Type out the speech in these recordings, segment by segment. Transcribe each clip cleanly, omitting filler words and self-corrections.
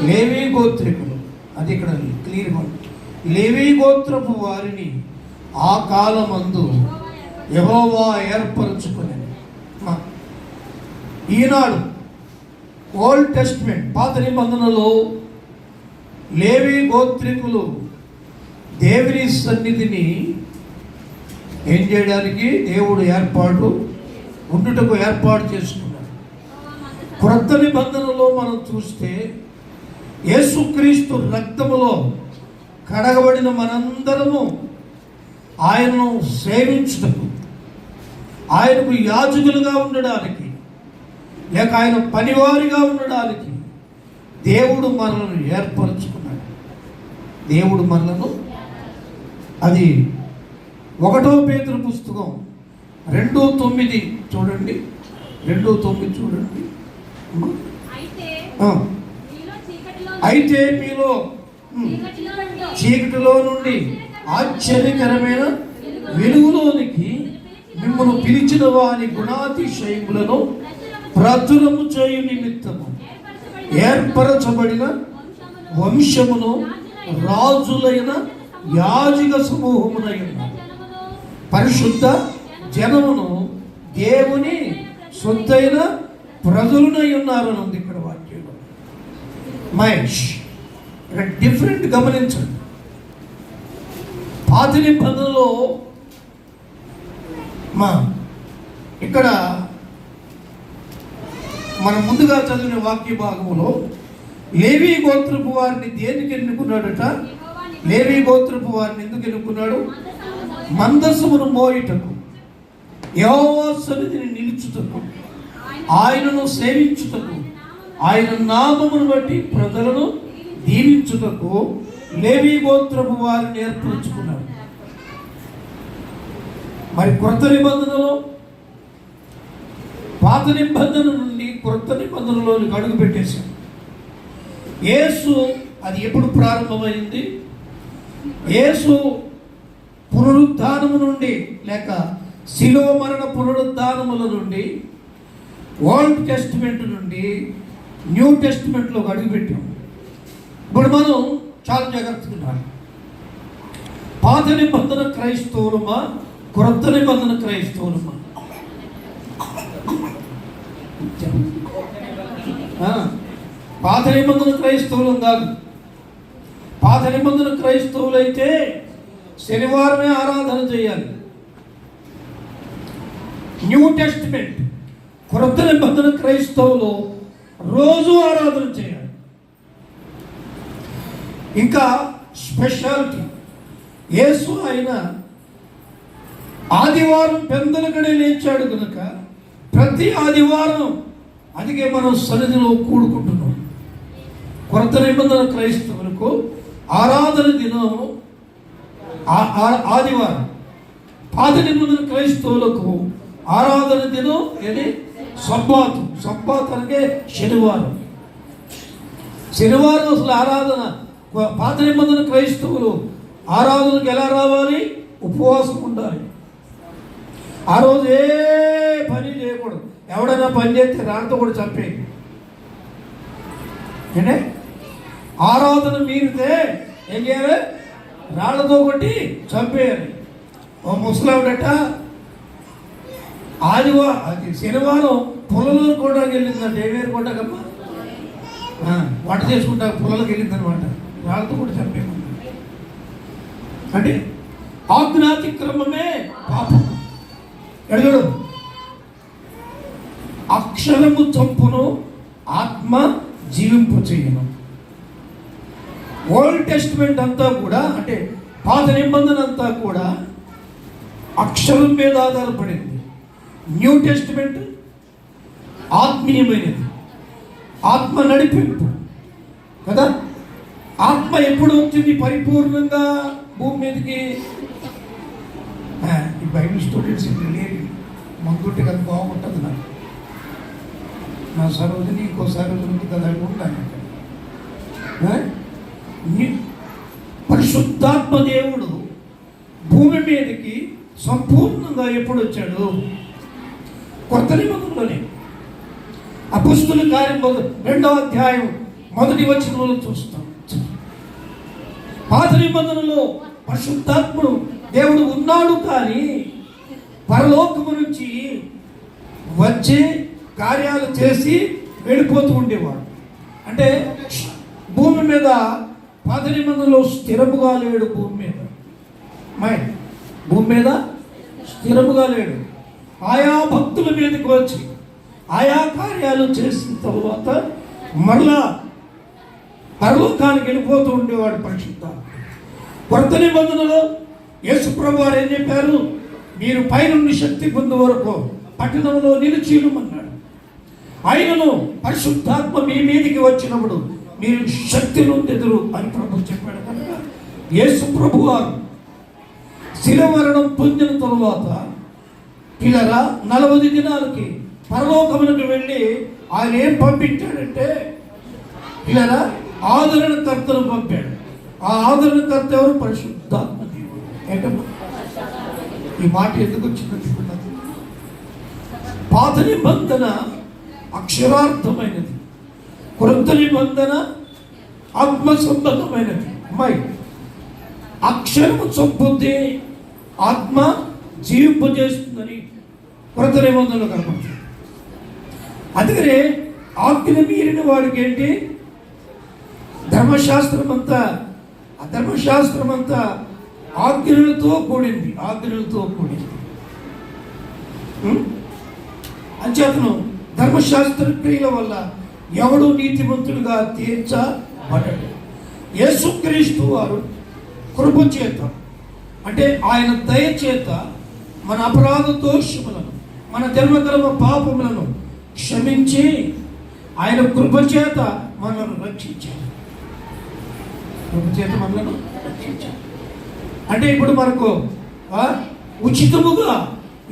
లేవీ గోత్రికులు, అది ఇక్కడ క్లియర్గా ఉంది. లేవీ గోత్రపు వారిని ఆ కాలమందు యెహోవా ఏర్పరచుకుని. ఈనాడు ఓల్డ్ టెస్ట్మెంట్ పాత నిబంధనలో లేవీ గోత్రికులు దేవుని సన్నిధిని ఏం చేయడానికి దేవుడు ఉండుటకు ఏర్పాటు చేసుకున్నాడు. క్రొత్త నిబంధనలో మనం చూస్తే యేసుక్రీస్తు రక్తములో కడగబడిన మనందరము ఆయనను సేవించుటకు, ఆయనకు యాజకులుగా ఉండడానికి, లేక ఆయన పనివారిగా ఉండడానికి దేవుడు మనలను ఏర్పరచుకున్నాడు. దేవుడు మనలను, అది 1 పేతురు పుస్తకం 2:9 చూడండి. 2:9 చూడండి. అయితే మీలో చీకటిలో నుండి ఆశ్చర్యకరమైన వెలుగులోనికి మిమ్మల్ని పిలిచిన వారి గుణాతిశయములను ప్రచురము చేయు నిమిత్తము ఏర్పరచబడిన వంశమును, రాజులైన యాజక సమూహమునైన పరిశుద్ధ జనమును, దేవుని సొత్తైన ప్రజలునై ఉన్నారని ఉంది ఇక్కడ వాక్యంలో. మహేష్ ఇక్కడ డిఫరెంట్ గమనించండి. పాత నిబంధనలో ఇక్కడ మనం ముందుగా చదివిన వాక్య భాగంలో లేవీ గోత్రపు వారిని దేనికి ఎన్నుకున్నాడట? లేవీ గోత్రపు వారిని ఎందుకు ఎన్నుకున్నాడు? మందసమును మోయుటకు, యెహోవా సన్నిధిని నిలుచుటకు, ఆయనను సేవించుటకు, ఆయన నామమును బట్టి ప్రజలను దీవించుటకు లేవీ గోత్రపు వారిని ఏర్పరచుకున్నాడు. మరి క్రొత్త నిబంధనలో పాత నిబంధన నుండి క్రొత్త నిబంధనలోనికి అడుగు పెట్టేశాం. యేసు, అది ఎప్పుడు ప్రారంభమైంది? యేసు పునరుద్ధానము నుండి, లేక శిలువ మరణ పునరుద్ధానముల నుండి, ఓల్డ్ టెస్టిమెంట్ నుండి న్యూ టెస్టిమెంట్లోకి అడుగుపెట్టాం. ఇప్పుడు మనం చాలా జాగ్రత్తగా ఉండాలి. పాత నిబంధన క్రైస్తవులమా, క్రొత్త నిబంధన క్రైస్తవులమా? పాత నిబంధన క్రైస్తవులం కాదు. పాత నిబంధన క్రైస్తవులైతే శనివారమే ఆరాధన చేయాలి. న్యూ టెస్టిమెంట్ క్రొత్త నిబంధన క్రైస్తవులు రోజు ఆరాధన చేయాలి. ఇంకా స్పెషాలిటీ, యేసు ఆయన ఆదివారం పెందలకడే లేచాడు కనుక ప్రతి ఆదివారం, అందుకే మనం సన్నిధిలో కూడుకుంటున్నాం. క్రొత్త నిబంధన క్రైస్తవులకు ఆరాధన దినము ఆదివారం. పాత నిబంధన క్రైస్తవులకు ఆరాధన దినం ఏది? సబ్బాతు. సబ్బాతు అంటే శనివారం. శనివారం అసలు ఆరాధన. పాత నిబంధన క్రైస్తవులు ఆరాధనకు ఎలా రావాలి? ఉపవాసం ఉండాలి. ఆ రోజు ఏ పని చేయకూడదు. ఎవడైనా పని చేస్తే రాళ్ళతో కూడా చంపేది. అంటే ఆరాధన మీరితే ఏం చేయాలి? రాళ్లతో కొట్టి చంపేయాలి. ఓ ముసలావిడట శనివారం పుల్లలు కొట్టడానికి వెళ్ళిందంట. ఏవేరు కొట్టకమ్మా, వంట చేసుకుంటా పుల్లలకు వెళ్ళిందనమాట. రాళ్ళతో కూడా చంపేయమన్నా. అంటే ఆజ్ఞాతిక్రమమే పాపం. ఎడగడు. అక్షరము చంపును, ఆత్మ జీవింపు చేయను. ఓల్డ్ టెస్టిమెంట్ అంతా కూడా, అంటే పాత నిబంధన అంతా కూడా అక్షరం మీద ఆధారపడింది. న్యూ టెస్టిమెంట్ ఆత్మీయమైనది, ఆత్మ నడిపింపు కదా. ఆత్మ ఎప్పుడు వచ్చింది పరిపూర్ణంగా భూమి మీదకి? ఈ బైబిల్ స్టూడెంట్స్ లేదు, మందుంటే కదా బాగుంటుంది. నాకు నా సరోజని ఇంకో సరోజని కదా ఉంటాను. పరిశుద్ధాత్మ దేవుడు భూమి మీదకి సంపూర్ణంగా ఎప్పుడు వచ్చాడు? కొత్త నిబంధనలోనే. అపొస్తలుల కార్యం 2వ అధ్యాయం మొదటి వచనంలో చూస్తాం. పాత నిబంధనలో పరిశుద్ధాత్ముడు దేవుడు ఉన్నాడు, కానీ పరలోకము నుంచి వచ్చే కార్యాలు చేసి వెళ్ళిపోతూ ఉండేవాడు. అంటే భూమి మీద పాత నిబంధనలో స్థిరముగా లేడు. భూమి మీద స్థిరముగా లేడు. ఆయా భక్తుల మీదకి వచ్చి ఆయా కార్యాలు చేసిన తర్వాత మరలా పరలోకానికి వెళ్ళిపోతూ ఉండేవాడు పరిశుద్ధాత్మ. కొత్త నిబంధనలో యేసు ప్రభు వారు ఏం చెప్పారు? మీరు పైనుండి శక్తి పొందే వరకు పట్టణంలో నిలిచియుమన్నాడు. ఆయనను పరిశుద్ధాత్మ మీ మీదికి వచ్చినప్పుడు మీరు శక్తి నొందెదరు అని ప్రభు చెప్పాడు. కనుక యేసు ప్రభు వారు శిలువ మరణం పొందిన తరువాత పిల్లరా 40 దినాలకి పరలోకములకు వెళ్ళి ఆయన ఏం పంపించాడంటే పిల్లరా ఆదరణకర్తను పంపాడు. ఆ ఆదరణకర్త ఎవరు? పరిశుద్ధాత్మ దేవుడు. ఏంటమ్మా ఈ మాట ఎందుకు వచ్చినట్టుకున్నది? పాత నిబంధన అక్షరార్థమైనది, క్రొత్త నిబంధన ఆత్మ సంబంధమైనది. అమ్మాయి అక్షరము చొప్పుద్ది, ఆత్మ జీవింపజేస్తుందని క్రొత్త నిబంధనలో కనపడుతుంది. అందుకనే ఆజ్ఞ మీరిన వాడికి ఏంటి? ధర్మశాస్త్రం అంతా ఆజ్ఞలతో కూడింది. అంచేతను ధర్మశాస్త్ర క్రియల వల్ల ఎవడు నీతిమంతుడుగా తీర్చబడడు. యేసుక్రీస్తు వారు కృప చేత, అంటే ఆయన దయ చేత మన అపరాధ దోషములను, మన జన్మకర్మ పాపములను క్షమించి ఆయన కృప చేత మనల్ని రక్షించారు. అంటే ఇప్పుడు మనకు ఉచితముగా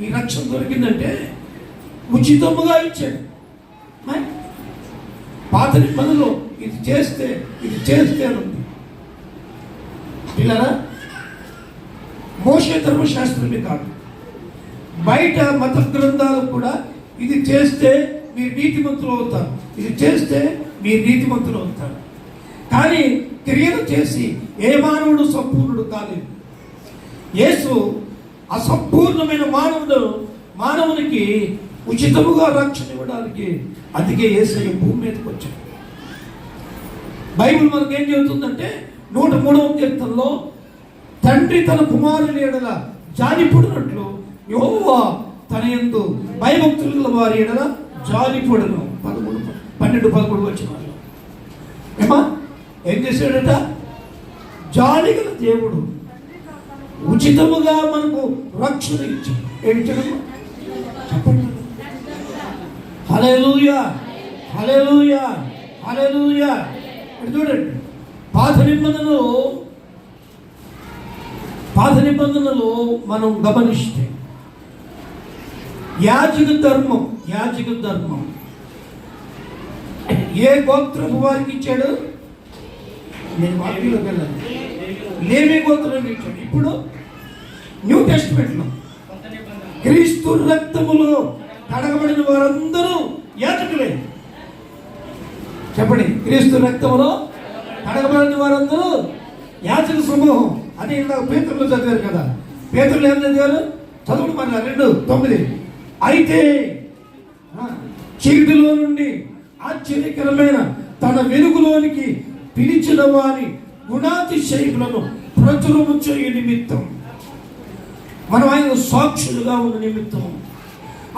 ఈ రక్షణ దొరికిందంటే ఉచితముగా ఇచ్చాడు. పాత నిబంధనలో ఇది చేస్తే ఉంది. పిల్లరా మోషే ధర్మశాస్త్రమే కాదు, బయట మత గ్రంథాలు కూడా ఇది చేస్తే మీరు నీతిమంతులు అవుతారు, ఇది చేస్తే మీరు నీతిమంతులు అవుతారు. కానీ క్రియలు చేసి ఏ మానవుడు సంపూర్ణుడు కాలేదు. యేసు అసంపూర్ణమైన మానవునికి ఉచితముగా రక్షణ ఇవ్వడానికి, అందుకే యేసయ్య భూమి మీదకి వచ్చాడు. బైబిల్ మనకు ఏం చెబుతుందంటే 103వ కీర్తనలో తండ్రి తన కుమారుని ఎడల జాలిపడినట్లు యెహోవా తన యందు భయభక్తుల వారి ఎడల జాలిపడును. 12 వచనాలు. ఏమా ఏం చేశాడట? జాలి గల దేవుడు ఉచితముగా మనకు రక్షణ ఇచ్చాడు. ఏంటమ్మా చెప్పండి. హల్లెలూయా, హల్లెలూయా, హల్లెలూయా. చూడండి, పాత నిబంధనలో మనం గమనిస్తే యాజక ధర్మం ఏ గోత్రపు వారికి ఇచ్చాడు? నేను వాక్యంలోకి వెళ్ళాను. లేవి గోత్రం ఇచ్చాడు. ఇప్పుడు న్యూ టెస్టిమెంట్లో క్రీస్తు రక్తములో కడగబడిన వారందరూ యాజకులే. చెప్పండి, క్రీస్తు రక్తములో కడగబడిన వారందరూ యాజక సమూహం అని ఇందాక పేతురులో చదివారు కదా. పేతురులు ఏం చదివారు? చదువుడు మన 2:9. అయితే చీకటిలో నుండి ఆశ్చర్యకరమైన తన వెలుగులోనికి పిలిచిన వారి గుణాతిశయములను ప్రచురము చేయ నిమిత్తం, మనం ఆయన సాక్షులుగా ఉన్న నిమిత్తం,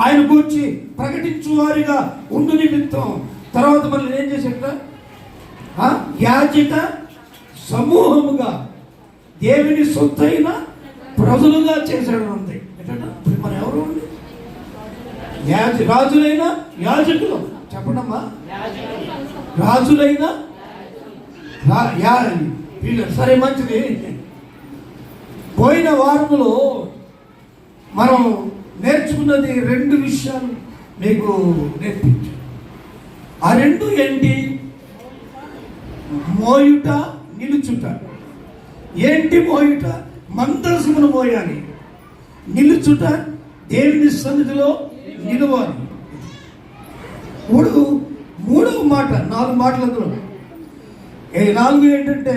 ఆయన గురించి ప్రకటించు వారిగా ఉండు నిమిత్తం. తర్వాత మనం ఏం చేసేట? యాజక సమూహముగా దేవుని సొత్తైన ప్రజలుగా చేశాడు. అంతే. ఇప్పుడు మనం ఎవరు ఉండి రాజులైన యాజకులు. చెప్పండమ్మా, రాజులైన సరే మంచిది. పోయిన వారములో మనం నేర్చుకున్నది 2 విషయాలు మీకు నేర్పించాను. ఆ 2 ఏంటి? మోయుట, నిలుచుట. ఏంటి మోయుట? మందసమును మోయాలి. నిలుచుట దేవుని సన్నిధిలో నిలవాలి. 3వ మాట, 4 మాటలలో ఈ 4 ఏంటంటే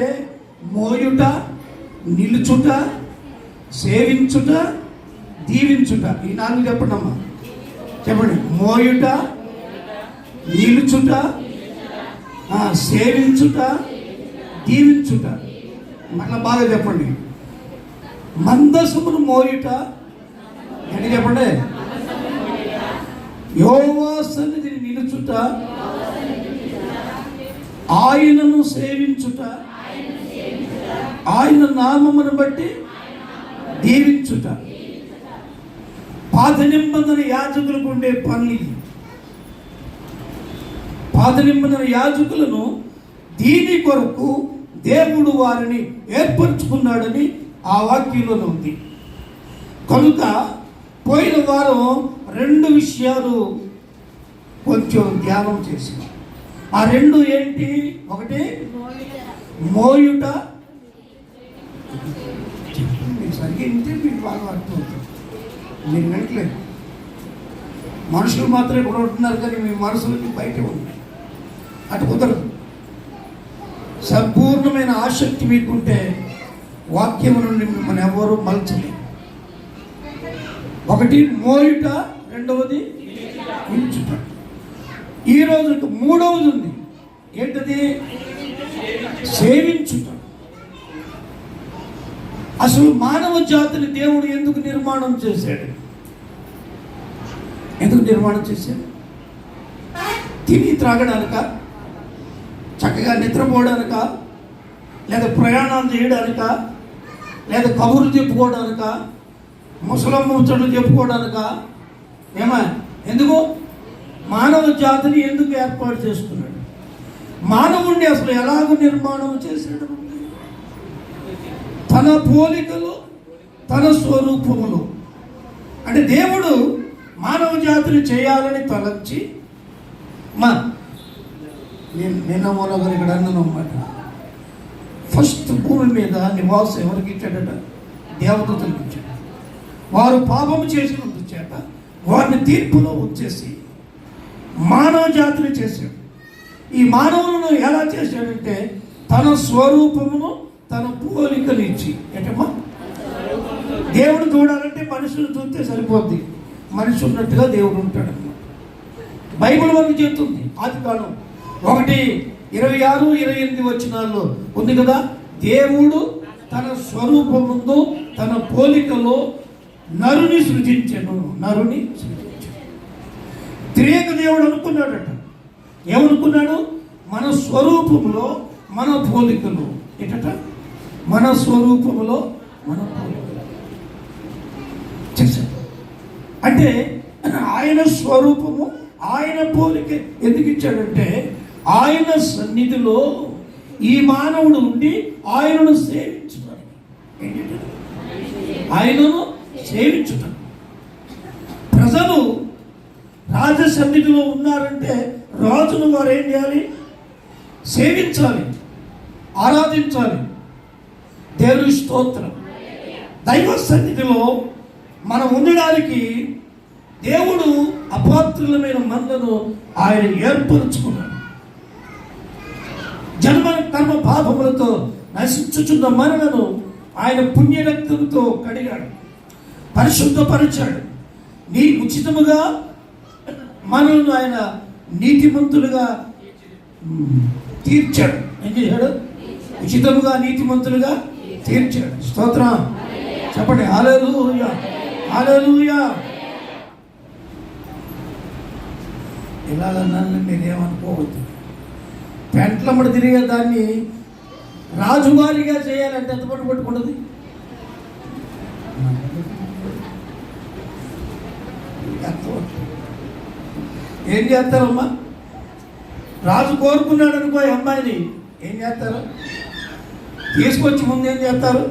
మోయుట, నిలుచుట, సేవించుట, దీవించుట. ఈ 4 చెప్పండి అమ్మా, చెప్పండి. మోయుట, నిలుచుట, సేవించుట, దీవించుట. మళ్ళీ బాగా చెప్పండి. మందసమును మోయుట ఏంటి చెప్పండి. యెహోవా సన్నిధిని నిలుచుట, ఆయనను సేవించుట, ఆయన నామమును బట్టి దీవించుట. పాత నిబంధన యాజకులకు ఉండే పనులు. పాత నిబంధన యాజకులను దీని కొరకు దేవుడు వారిని ఏర్పరచుకున్నాడని ఆ వాక్యంలో ఉంది. కనుక పోయిన వారం 2 విషయాలు కొంచెం ధ్యానం చేసాం. ఆ 2 ఏంటి? ఒకటి మోయుట. మీరు సరిగ్గా ఇంటే మీకు బాగా అర్థమవుతుంది. మీరు వినట్లేదు. మనుషులు మాత్రం ఇక్కడ ఉంటున్నారు కానీ మీ మనసులకి బయట ఉన్నాయి. అటు కుదరదు. సంపూర్ణమైన ఆసక్తి మీకుంటే వాక్యం నుండి మిమ్మల్ని ఎవరు మలచలేదు. ఒకటి మోయుట, రెండవది నిలుచుట. ఈ రోజుకి 3వది ఉంది. ఏంటది? సేవించుట. అసలు మానవ జాతిని దేవుడు ఎందుకు నిర్మాణం చేశాడు? ఎందుకు నిర్మాణం చేశాడు? తిని త్రాగడానిక, చక్కగా నిద్రపోవడానిక, లేదా ప్రయాణాలు చేయడానిక, లేదా కబుర్లు చెప్పుకోవడానిక, ముసలమ్మ ముచ్చట్లు చెప్పుకోవడానిక? ఏమా? ఎందుకు? మానవ జాతిని ఎందుకు ఏర్పాటు చేసుకున్నాడు? మానవుణ్ణి అసలు ఎలాగ నిర్మాణం చేశాడు? తన పోలికలు, తన స్వరూపములు. అంటే దేవుడు మానవ జాతిని చేయాలని తలంచి నిన్న మొన్న ఇక్కడ అన్నాను అన్నమాట. ఫస్ట్ భూమి మీద నివాసం ఎవరికి ఇచ్చాడట? దేవదూతలకు ఇచ్చాడు. వారు పాపము చేసినందు చేత వారిని తీర్పులో వచ్చేసి మానవ జాతిని చేశాడు. ఈ మానవులను ఎలా చేశాడంటే తన స్వరూపమును, తన పోలికలు ఇచ్చి. ఏంటమ్మా? దేవుడు చూడాలంటే మనుషులు చూస్తే సరిపోద్ది. మనిషి ఉన్నట్టుగా దేవుడు ఉంటాడు. బైబిల్ మనకు చెప్తుంది. ఆదికాండం 1:26-28 వచనాల్లో ఉంది కదా. దేవుడు తన స్వరూపముందు, తన పోలికలో నరుని సృజించెను. త్రియేక దేవుడు అనుకున్నాడట. ఏమనుకున్నాడు? మన స్వరూపంలో మన పోలికలు. ఏంటట? మన స్వరూపంలో మన పోలికలు చేశాడు. అంటే ఆయన స్వరూపము, ఆయన పోలిక ఎందుకు ఇచ్చాడంటే ఆయన సన్నిధిలో ఈ మానవుడు ఉండి ఆయనను సేవించుతాడు. ఆయనను సేవించుతాడు. ప్రజలు రాజ సన్నిధిలో ఉన్నారంటే రాజును వారు ఏం చేయాలి? సేవించాలి, ఆరాధించాలి. దేవుని స్తోత్రం. దైవ సన్నిధిలో మనం ఉండడానికి దేవుడు అపాత్రులమైన మనలను ఆయన ఏర్పరుచుకున్నాడు. జన్మ కర్మ పాపములతో నశించుచున్న మనలను ఆయన పుణ్యరక్తంతో కడిగాడు, పరిశుద్ధపరిచాడు. ఉచితముగా మనల్ని ఆయన నీతిమంతులుగా తీర్చాడు. ఏం చేశాడు? ఉచితముగా నీతిమంతులుగా తీర్చాడు. స్తోత్రం. చెప్పండి హల్లెలూయా, హల్లెలూయా. ఇలాగన్నాను మీరేమనుకోవద్దు. పెంట్లమ్మడి తిరిగే దాన్ని రాజుగారిగా చేయాలంటే ఎంతమంది పట్టుకుంటుంది? ఏం చేస్తారమ్మా? రాజు కోరుకున్నాడు అనుకో అమ్మాయిని, ఏం చేస్తారు? తీసుకొచ్చి ముందు ఏం చేస్తారు?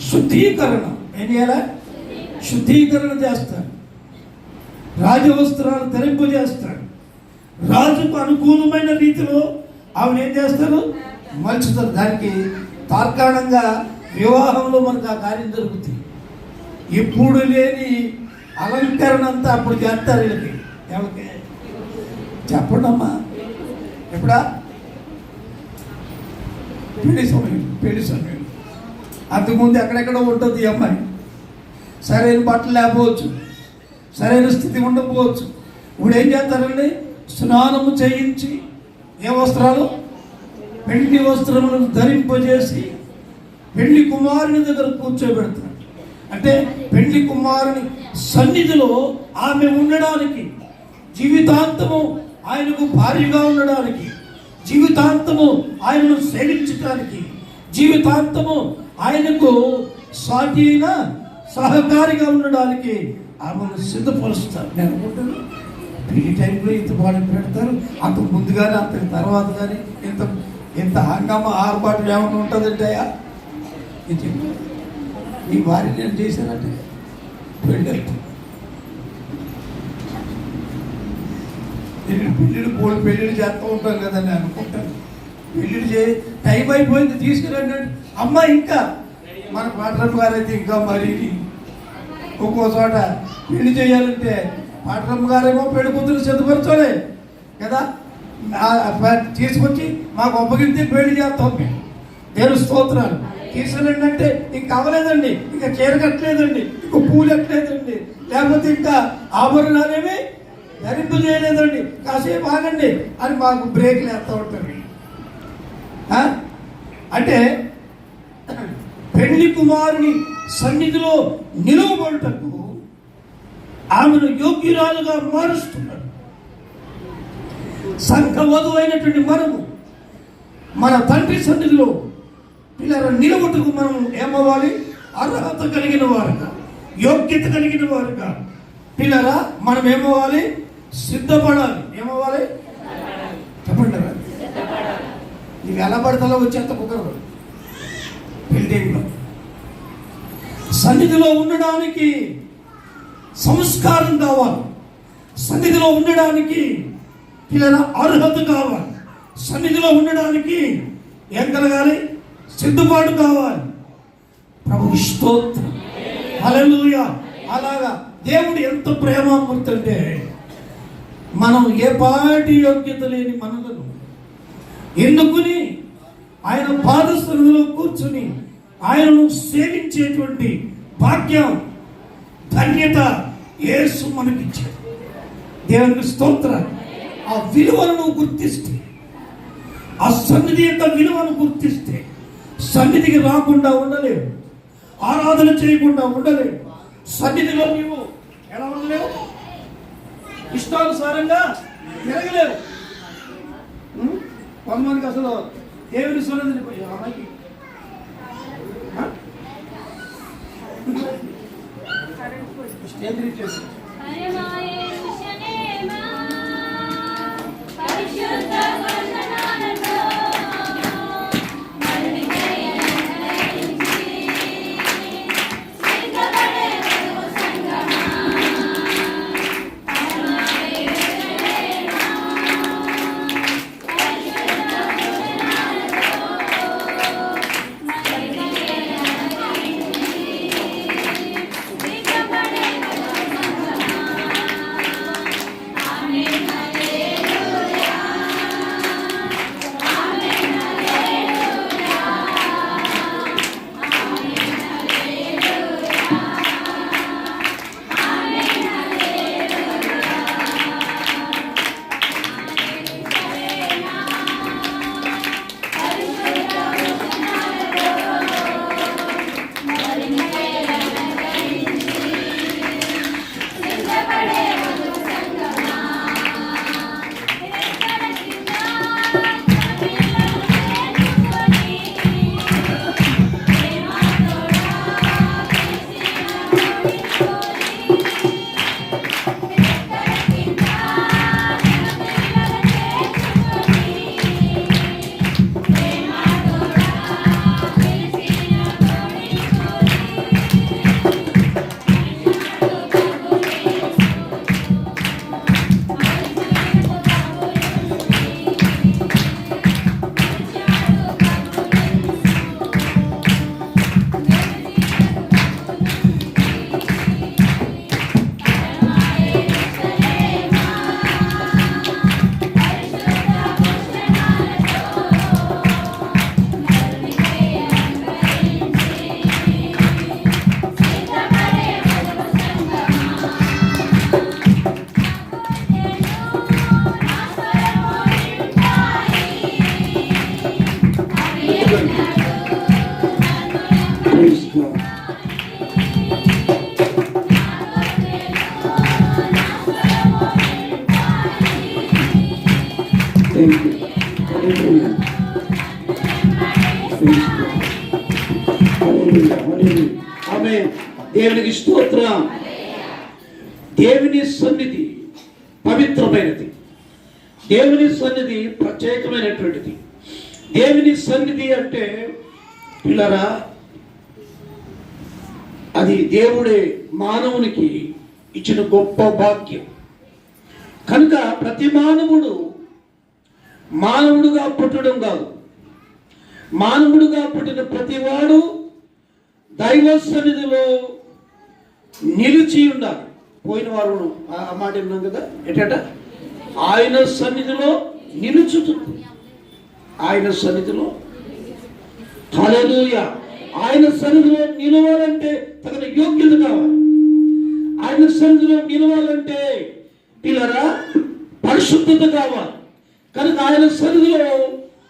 శుద్ధీకరణ. ఏం చేయాలి? శుద్ధీకరణ చేస్తారు. రాజవస్త్రాలు ధరింపజేస్తాడు. రాజుకు అనుకూలమైన రీతిలో ఆవిడ ఏం చేస్తారు? మలుచుతారు. దానికి తార్కాణంగా వివాహంలో మనకు ఆ కార్యం జరుగుతుంది. ఎప్పుడు లేని అలంకరణ అంతా అప్పుడు చేస్తారు. వీళ్ళకి ఎవరికి చెప్పండి అమ్మా. ఎప్పుడా పెళ్లి సమయం. అంతకుముందు ఎక్కడెక్కడ ఉంటుంది ఈ అమ్మాయి. సరైన బట్టలు లేకపోవచ్చు, సరైన స్థితి ఉండకపోవచ్చు. ఇప్పుడు ఏం చేస్తారండి? స్నానము చేయించి ఏ వస్త్రాలు, పెళ్లి వస్త్రములను ధరింపజేసి పెళ్లి కుమారుని దగ్గర కూర్చోబెడతారు. అంటే పెళ్లి కుమారుని సన్నిధిలో ఆమె ఉండడానికి, జీవితాంతము ఆయనకు భార్యగా ఉండడానికి, జీవితాంతము ఆయనను సేవించడానికి, జీవితాంతము ఆయనకు సాటి అయిన సహకారిగా ఉండడానికి ఆమెను సిద్ధపరుస్తారు. నేను అనుకుంటాను పెళ్లి టైంలో ఇంత బాగా పెడతారు. అంతకు ముందు కానీ అంతకు తర్వాత కానీ ఇంత హంగామా ఆర్పాటు ఏమైనా ఉంటుందంటే ఈ వారి నేను చేశానంటే పెళ్ళిళ్ళు చేస్తూ ఉంటాం కదండి అనుకుంటాను. పెళ్ళిళ్ళు టైం అయిపోయింది తీసుకురండి. అమ్మ ఇంకా మన పాటరమ్మ గారు అయితే ఇంకా మరి ఒక్కో చోట పెళ్లి చేయాలంటే పాటరమ్మ గారేమో పెళ్లి కూతురు సిద్ధపరచాలి కదా, తీసుకొచ్చి మాకు అప్పగిస్తే పెళ్లి చేస్తాం. నేను స్తోత్రాలు తీసుకురండి అంటే ఇంక అవ్వలేదండి, ఇంకా చీర కట్టలేదండి, ఇంక పూలు ఎట్టలేదండి, లేకపోతే ఇంకా ఆభరణాలేమి ధరింపు చేయలేదండి, కాసేపు ఆగండి అని మాకు బ్రేక్లు వేస్తూ ఉంటారు. అంటే పెళ్లి కుమారుని సన్నిధిలో నిలువబడుటకు ఆమెను యోగ్యురాలుగా మారుస్తున్నాడు. సంఘ వధువు అయినటువంటి మనము మన తండ్రి సన్నిధిలో పిల్లల నిలబడుటకు మనం ఏమవ్వాలి? అర్హత కలిగిన వారుగా, యోగ్యత కలిగిన వారుగా పిల్లరా మనం ఏమవ్వాలి? సిద్ధపడాలి. ఏమవ్వాలి? చెప్పండి. నీవు ఎలా పడతాలో వచ్చేంత కుదరదు. బిల్డింగ్లో సన్నిధిలో ఉండడానికి సంస్కారం కావాలి, సన్నిధిలో ఉండడానికి పిల్లల అర్హత కావాలి, సన్నిధిలో ఉండడానికి ఏం కలగాలి? సిద్ధపాటు కావాలి. ప్రభు స్తోత్రం, హల్లెలూయా. అలాగా దేవుడు ఎంత ప్రేమామూర్తి అంటే మనం ఏ పాటి యోగ్యత లేని మనలను ఎన్నుకుని ఆయన పాదస్థులలో కూర్చుని ఆయనను సేవించేటువంటి భాగ్యం, ధన్యత యేసు మనకిచ్చాడు. దేవునికి స్తోత్రం. ఆ విలువలను గుర్తిస్తే, ఆ సన్నిధి యొక్క విలువను గుర్తిస్తే సన్నిధికి రాకుండా ఉండలేవు, ఆరాధన చేయకుండా ఉండలేవు. సన్నిధిలో నీవు ఎలా ఉండలేవు? ఇష్టానుసారంగా తిరగలేవు. కొంతమందికి అసలు దేవుని సన్నిధిని అమ్మాయికి హల్లెలూయా. ఆమేన్. దేవునికి స్తోత్రం. దేవుని సన్నిధి పవిత్రమైనది. దేవుని సన్నిధి ప్రత్యేకమైనటువంటిది. దేవుని సన్నిధి అంటే పిల్లరా, అది దేవుడే మానవునికి ఇచ్చిన గొప్ప భాగ్యం. కనుక ప్రతి మానవుడుగా పుట్టడం కాదు, మానవుడుగా పుట్టిన ప్రతివాడు దైవ సన్నిధిలో నిలిచి ఉండాలి. పోయిన వారు ఆ మాట విన్నాం కదా, ఎటట ఆయన సన్నిధిలో నిలుచుతుంది. ఆయన సన్నిధిలో హల్లెలూయా. ఆయన సన్నిధిలో నిలవాలంటే తగిన యోగ్యత కావాలి. ఆయన సన్నిధిలో నిలవాలంటే పిల్లరా పరిశుద్ధత కావాలి. కనుక ఆయన సన్నిధిలో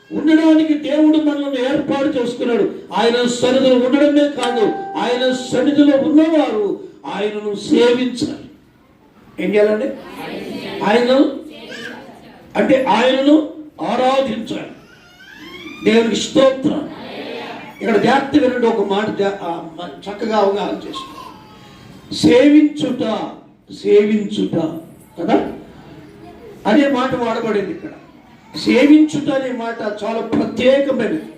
ఉండడానికి దేవుడు మనల్ని ఏర్పాటు చేసుకున్నాడు. ఆయన సన్నిధిలో ఉండడమే కాదు, ఆయన సన్నిధిలో ఉన్నవారు ఆయనను సేవించాలి. ఏం చేయాలండి? ఆయనను ఆరాధించాలి. దేవునికి స్తోత్రం. ఇక్కడ జాగ్రత్త వినండి, ఒక మాట చక్కగా అవగాహన చేసి సేవించుట కదా అనే మాట వాడబడింది. ఇక్కడ సేవించుట అనే మాట చాలా ప్రత్యేకమైనది.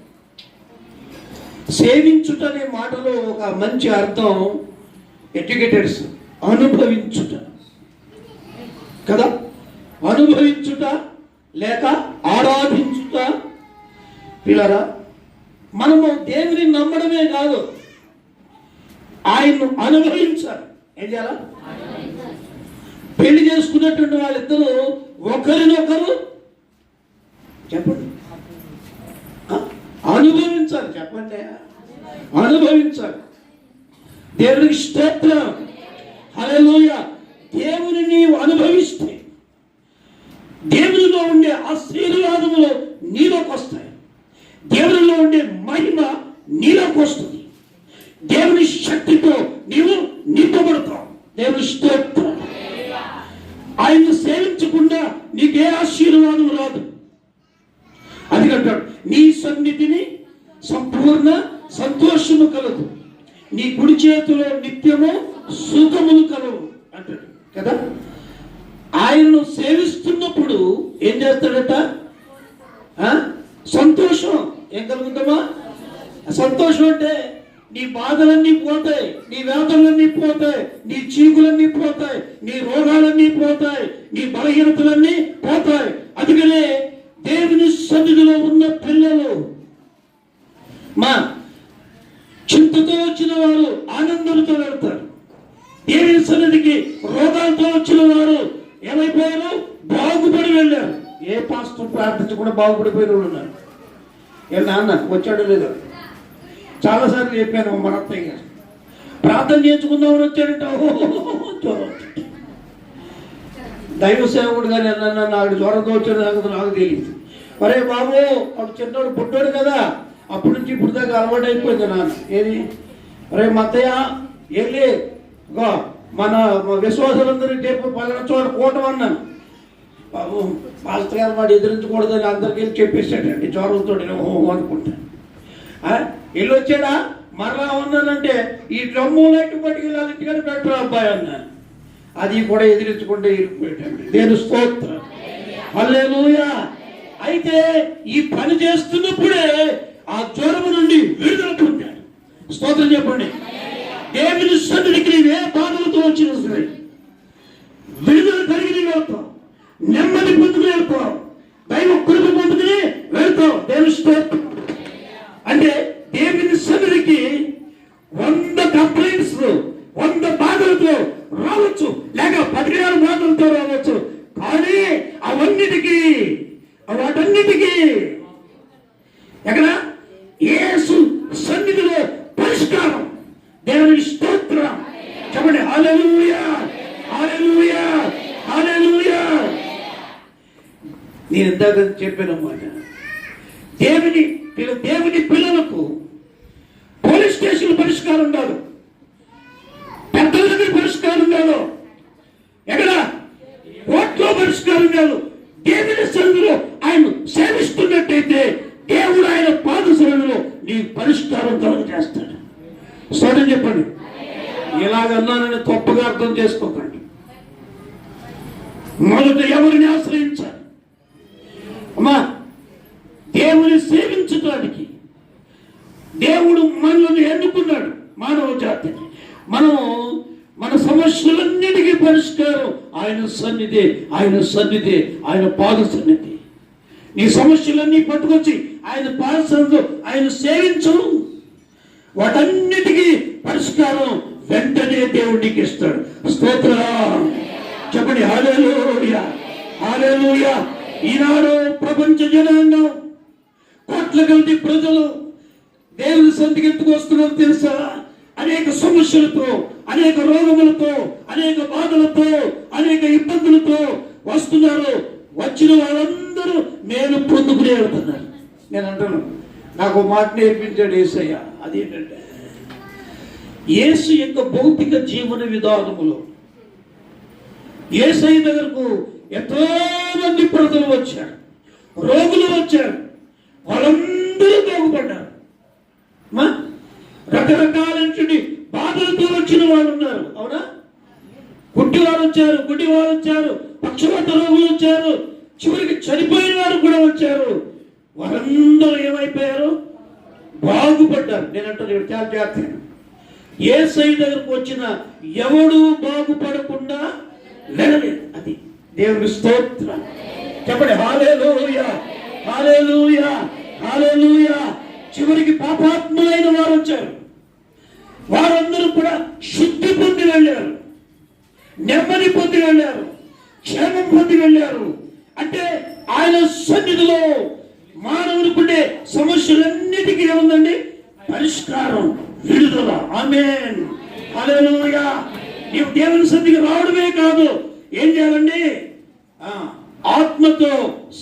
సేవించుట అనే మాటలో ఒక మంచి అర్థం ఎడ్యుకేటెడ్స్ అనుభవించుట కదా, అనుభవించుట లేక ఆరాధించుట. పిల్లరా, మనము దేవుని నమ్మడమే కాదు, ఆయన్ను అనుభవించాలి. ఏం చేయాలా? పెళ్లి చేసుకున్నటువంటి వాళ్ళిద్దరూ ఒకరినొకరు చెప్పండి అనుభవించాలి. చెప్పండి, అనుభవించాలి. దేవునికి స్తోత్రం. హల్లెలూయా. దేవుని నీవు అనుభవిస్తే దేవునిలో ఉండే ఆశీర్వాదములు నీలోకి వస్తాయి. దేవునిలో ఉండే మహిమ నీలోకి వస్తుంది. దేవుని శక్తితో నీవు నింపబడతావు. దేవుని స్తోత్రం. ఆయన్ని సేవించకుండా నీకే ఆశీర్వాదం రాదు. అది అంటాడు, నీ సన్నిధిని సంపూర్ణ సంతోషము కలదు, నీ కుడి చేతిలో నిత్యము సుఖములు కలవు అంటాడు కదా. ఆయనను సేవిస్తున్నప్పుడు ఏం చేస్తాడట? సంతోషం. ఏం కలుగుతామా? సంతోషం అంటే నీ బాధలన్నీ పోతాయి, నీ వేదనలన్నీ పోతాయి, నీ చీకులన్నీ పోతాయి, నీ రోగాలన్నీ పోతాయి, నీ బలహీనతలన్నీ పోతాయి. అందుకనే దేవుని సన్నిధిలో ఉన్న పిల్లలు మా చింతతో వచ్చిన వారు ఆనందంతో వెళ్తారు. దేవుని సన్నిధికి రోగాలతో వచ్చిన వారు ఏమైపోయారు? బాగుపడి వెళ్ళారు. ఏ పాస్టర్ ప్రార్థించకుండా బాగుపడిపోయిన వాళ్ళు ఉన్నారు. ఏ నాన్న వచ్చాడో లేదో చాలాసార్లు చెప్పాను. మన అత్తయ్య గారు ప్రార్థన చేయించుకుందామని వచ్చాడంట. దైవ సేవకుడు కానీ అన్న నాకు జ్వరంతో వచ్చాడు నాకు తెలియదు. మరే బాబు అప్పుడు చిన్నోడు పుట్టాడు కదా, అప్పటి నుంచి ఇప్పుడు దాకా అలవాటు అయిపోయింది నాన్న. ఏది అరే మత్తయ్య వెళ్ళి మన విశ్వాసాలందరికీ చెప్పు పలానా చోట కూటం అన్నాను. బాబు పాస్టర్ గారు వాడు ఎదిరించకూడదని అందరికీ వెళ్ళి చెప్పేశాడండి జ్వరంతో. అనుకుంటాను వెళ్ళి వచ్చాడా మరలా ఉన్నానంటే ఈ డ్రమ్ము లైట్ పట్టుకెళ్ళాలి ఇంటికని పెట్టరు అబ్బాయి అన్నాను. అది కూడా ఎదిరించుకుంటే ఇరిగిపోయాడు. దేవుని స్తోత్రం. హల్లెలూయా. అయితే ఈ పని చేస్తున్నప్పుడే ఆ జ్వరము నుండి విడుదల పొందాడు. స్తోత్రం చెప్పండి. దేవుని సన్నిధికి నీవే బాధలతో వచ్చిన సరే విడుదల కలిగి వెళ్తావు, నెమ్మది పొందుకుని వెళ్తావు, దైవ కృప పొందుకుని వెళ్తావు. దేవుని స్తోత్రం. అంటే దేవుని సన్నిధికి 100 కంప్లైంట్స్ 100 బాధలతో రావచ్చు, లేక 16 బాధలతో రావచ్చు. కానీ వాటన్నిటికీ ఎక్కడ? యేసు సన్నిధిలో పరిష్కారం. దేవుని స్తోత్రం చెప్పండి. హల్లెలూయా, హల్లెలూయా, హల్లెలూయా. నేను ఇందాక చెప్పానన్నమాట, దేవుని పిల్లలకు పోలీస్ స్టేషన్ పరిష్కారం కాదు, పెద్దల దగ్గర పరిష్కారం కాదు, ఎక్కడ కోర్టులో పరిష్కారం కాదు. దేవుని సన్నిధిలో ఆయన సేవిస్తున్నట్టయితే నీకు పరిష్కారం కలుగజేస్తాడు. స్తోత్రం చెప్పండి. ఇలాగన్నానని తప్పుగా అర్థం చేసుకోకండి. మొదట ఎవరిని ఆశ్రయించాలి? అమ్మా, దేవుని సేవించడానికి దేవుడు మనల్ని ఎన్నుకున్నాడు, మానవ జాతిని. మన సమస్యలన్నిటికీ పరిష్కారం ఆయన సన్నిధి, ఆయన సన్నిధి, ఆయన పాద సన్నిధి. నీ సమస్యలన్నీ పట్టుకొచ్చి ఆయన పాద సన్నిధిలో ఆయన సేవించు, వాటన్నిటికీ పరిష్కారం వెంటనే దేవుడికి ఇస్తాడు. స్తోత్రం చెప్పండి. హల్లెలూయా, హల్లెలూయా. ఈనాడు ప్రపంచ జనాంగం కోట్ల కొద్ది ప్రజలు దేవుని సన్నిధికి ఎందుకు వస్తున్నారు తెలుసా? అనేక సమస్యలతో, అనేక రోగములతో, అనేక బాధలతో, అనేక ఇబ్బందులతో వస్తున్నారు. వచ్చిన వాళ్ళందరూ నేను పొందుకునే వెళ్తున్నారు. నేను అంటాను, నాకు మాట నేర్పించాడు యేసయ్య. అదేంటంటే, యేసు యొక్క భౌతిక జీవన విధానములో యేసయ్య దగ్గరకు ఎంతో మంది ప్రజలు వచ్చారు, రోగులు వచ్చారు, వాళ్ళందరూ బాగుపడ్డారు. రకరకాలైనటువంటి బాధలతో వచ్చిన వాళ్ళు ఉన్నారు. అవునా? గుడ్డివారు వచ్చారు, గుడ్డివారు వచ్చారు, పక్షవాత రోగులు వచ్చారు, చివరికి చనిపోయిన వారు కూడా వచ్చారు. వారందరూ ఏమైపోయారు? బాగుపడ్డారు. నేనంటాను, ఇక్కడ చాలా జాగ్రత్త. యేసయ్య దగ్గరకు వచ్చిన ఎవడు బాగుపడకుండా వెళ్ళలేదు. అది దేవుని స్తోత్రం. చెప్పండి హల్లెలూయా, హల్లెలూయా, హల్లెలూయా. చివరికి పాపాత్ములైన వారు వచ్చారు. వారందరూ కూడా శుద్ధి పొంది వెళ్ళారు, నెమ్మది పొంది వెళ్ళారు, క్షేమం పొంది వెళ్ళారు. అంటే ఆయన సన్నిధిలో మానవునికి ఉండే సమస్యలన్నిటికీ ఏముందండి? పరిష్కారం, విడుదల. ఆమేన్, హల్లెలూయా. నీవు దేవుని సన్నిధికి రావడమే కాదు, ఏం చేయాలండి? ఆత్మతో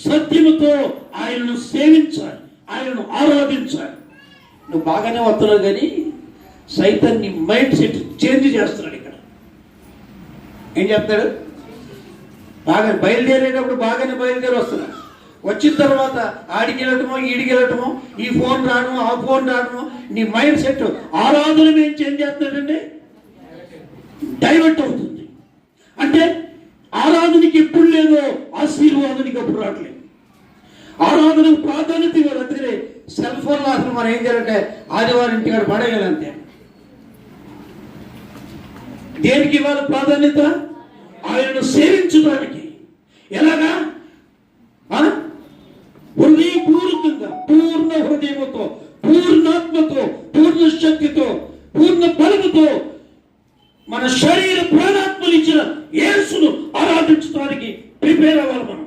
సత్యముతో ఆయనను సేవించాలి, ఆయనను ఆరాధించాలి. నువ్వు బాగానే వస్తున్నావు, కానీ సైతాన్ నీ మైండ్ సెట్ చేంజ్ చేస్తున్నాడు. ఇక్కడ ఏం చెప్తాడు? బాగా బయలుదేరేటప్పుడు బాగానే బయలుదేరి వస్తున్నాడు. వచ్చిన తర్వాత ఆడికి వెళ్ళటమో, ఈడికి వెళ్ళటమో, ఈ ఫోన్ రావడమో, ఆ ఫోన్ రావడమో, నీ మైండ్ సెట్ ఆరాధన ఏం చేంజ్ చేస్తాడండి? డైవర్ట్ అవుతుంది. అంటే ఆరాధనకి ఎప్పుడు లేదో ఆశీర్వాదానికి అప్పుడు రావట్లేదు. ఆరాధనకు ప్రాధాన్యత ఇవ్వాలి. అందుకనే సెల్ ఫోన్లో అసలు మనం ఏం చేయాలంటే ఆదివారం ఇంటికాడ పడేయాలంతే. దేనికి ఇవ్వాలి ప్రాధాన్యత? ఆయనను సేవించడానికి. ఎలాగా? హృదయపూర్వకంగా, పూర్ణ హృదయముతో, పూర్ణాత్మతో, పూర్ణ శక్తితో, పూర్ణ బలముతో మన శరీర ప్రాణాత్మలు ఇచ్చిన యేసును ఆరాధించడానికి ప్రిపేర్ అవ్వాలి మనం.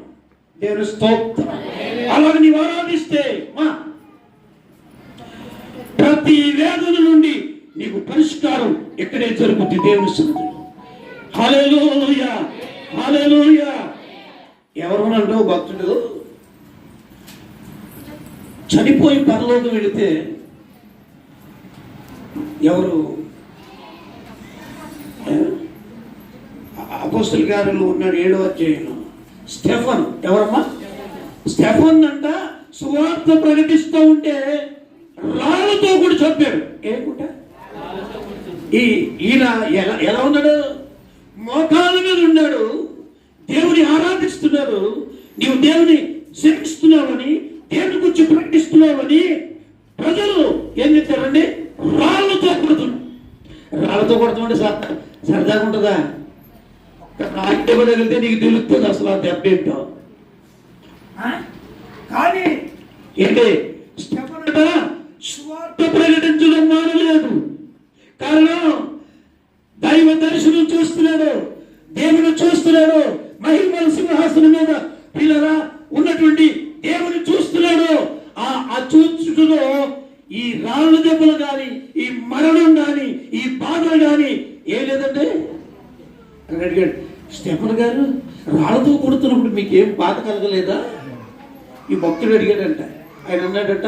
దేవుని స్తోత్రం. అలాగే నీవు ఆరాధిస్తే ప్రతి వేదన నుండి నీకు పరిష్కారం ఎక్కడే జరుగుతుంది, దేవుని సన్నిధిలో. హల్లెలూయా, హల్లెలూయా. ఎవరునంటూ భక్తుడు చనిపోయి పరలోకం వెళితే ఎవరు? అపోస్తలుల కార్యాలు ఉన్నాడు 7వ అధ్యాయంలో స్టెఫన్. ఎవరమ్మా? స్టెఫన్ అంట సువార్త ప్రకటిస్తూ ఉంటే రాళ్ళతో కూడా చంపాడు. ఏమిట? ఈయన ఎలా ఉన్నాడు? మోకాల మీద ఉన్నాడు, దేవుని ఆరాధిస్తున్నాడు. నీవు దేవుని సేవిస్తున్నావని, దేవుని గురించి ప్రకటిస్తున్నావని ప్రజలు ఏం చెప్తారండి? రాళ్ళతో కొడుతున్నాడు. రాళ్ళతో కొడుతుంటే సరదాగా ఉంటుందా? నాకు తగిలితే నీకు తెలుస్తుంది అసలు ఆ దెబ్బ ఏంటో. కానీ ఏంటి? స్టెఫనట స్వార్థ ప్రకటించడం మానలేదు. కారణం దైవ దర్శనం చూస్తున్నాడు, దేవుని చూస్తున్నాడు, మహిమల సింహాసనం మీద పిల్లరా ఉన్నటువంటి దేవుని చూస్తున్నాడు. ఆ చూచుటలో ఈ రాళ్ళ దెబ్బలు కానీ, ఈ మరణం కానీ, ఈ బాధలు కానీ ఏం లేదంటే అడిగాడు. స్టెఫన్ గారు రాళ్ళతో కొడుతున్నప్పుడు మీకేం బాధ కలగలేదా? ఈ భక్తుడు అడిగాడంట. ఆయన అన్నాడట,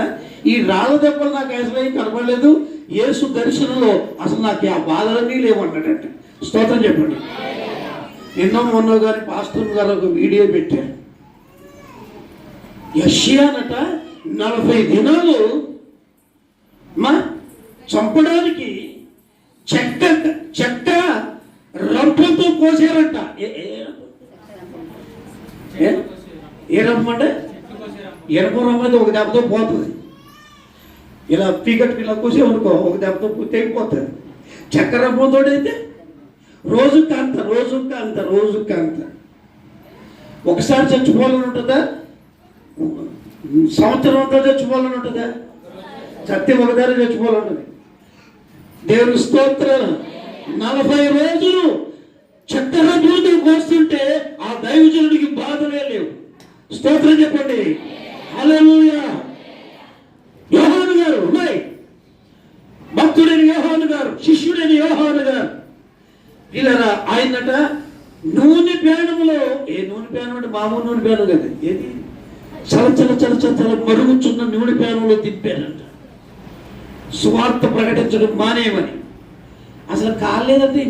ఈ రాళ్ళ దెబ్బలు నాకు అసలు ఏం కనపడలేదు, యేసు దర్శనంలో అసలు నాకు ఆ బాధలన్నీ లేవన్నాడట. స్తోత్రం చెప్పండి. నిన్న మొన్న గారి పాస్టర్ గారు ఒక వీడియో పెట్టారు. యెషయానట 40 దినాలు మా చంపడానికి చెక్క చెక్క రంపంతో కోసారంట. ఏ రంపం అంటే ఎరుపు రంపం అయితే ఒక దెబ్బతో పోతుంది. ఇలా పీకట్టు ఇలా కోసేమనుకో ఒక దెబ్బతో తెగిపోతుంది. చెక్క రంపంతో అయితే రోజుకి అంత. ఒకసారి చచ్చిపోవాలని ఉంటుందా? సంవత్సరం అంతా చచ్చిపోవాలని ఉంటుందా? చత్తి ఒకసారి చచ్చిపోవాలని ఉంటుంది. దేవుని స్తోత్రాలు. 40 రోజులు చక్కెర దూతలు కోస్తుంటే ఆ దైవజనుడికి బాధలే లేవు. స్తోత్రం చెప్పండి. హల్లెలూయా. యోహాను గారు ఉన్నాయి, భక్తుడైన యోహాను గారు, శిష్యుడైన యోహాను గారు. ఇలా ఆయనట నూనె పేనములో, ఏ నూనె పేనం అంటే మామూలు నూనె పేనం కదా, ఏది చల మరుగుచున్న నూనె పేనంలో తిప్పారంట సువార్త ప్రకటించడం మానేమని. అసలు కాలేదంటే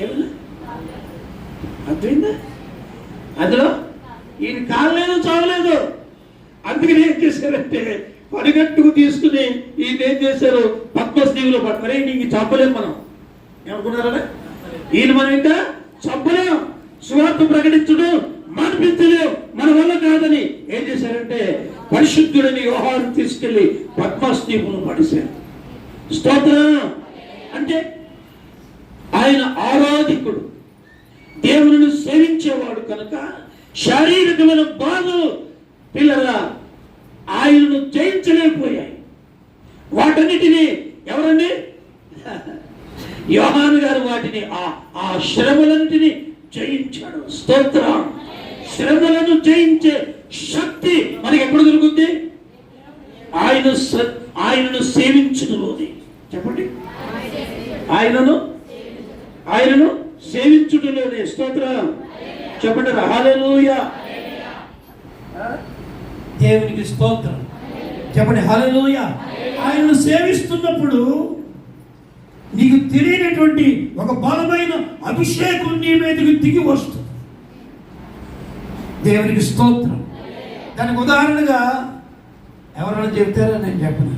ఏమన్నా అర్థమైందా? అందులో ఈయన కాలేదు, చావలేదు. అందుకని ఏం చేశారంటే పనిగట్టుకు తీసుకుని ఈయన ఏం చేశారు, పద్మశ్రీలో పట్టుకుని నీకు చంపలేం మనం. ఏమనుకున్నారా? ఈయన మనం ఇంకా చంపలేం, సువార్త ప్రకటించడం మానిపించలేం, మన వల్ల కాదని ఏం చేశారంటే పరిశుద్ధుడని యోహాను తీసుకెళ్లి పద్మశ్రీపును పడిశారు. స్తోత్రం. అంటే ఆయన ఆరాధికుడు, దేవుని సేవించేవాడు కనుక శారీరకమైన బాధలు పిల్లల ఆయనను జయించలేకపోయాయి. వాటన్నిటినీ ఎవరండి? యోహాను గారు వాటిని ఆ శ్రమలన్నిటినీ జయించాడు. స్తోత్రం. శ్రమలను జయించే శక్తి మనకి ఎప్పుడు దొరుకుతుంది? ఆయనను సేవించుటలోనే. చెప్పండి, ఆయనను సేవించుటలోనే. స్తోత్రం చెప్పండి. హల్లెలూయా. దేవునికి స్తోత్రం చెప్పండి. హల్లెలూయా. ఆయనను సేవిస్తున్నప్పుడు నీకు తెలియనటువంటి ఒక బలమైన అభిషేకం నీ మీదకి దిగి వస్తుంది. దేవునికి స్తోత్రం. దానికి ఉదాహరణగా ఎవరైనా చెప్తారా? నేను చెప్పను.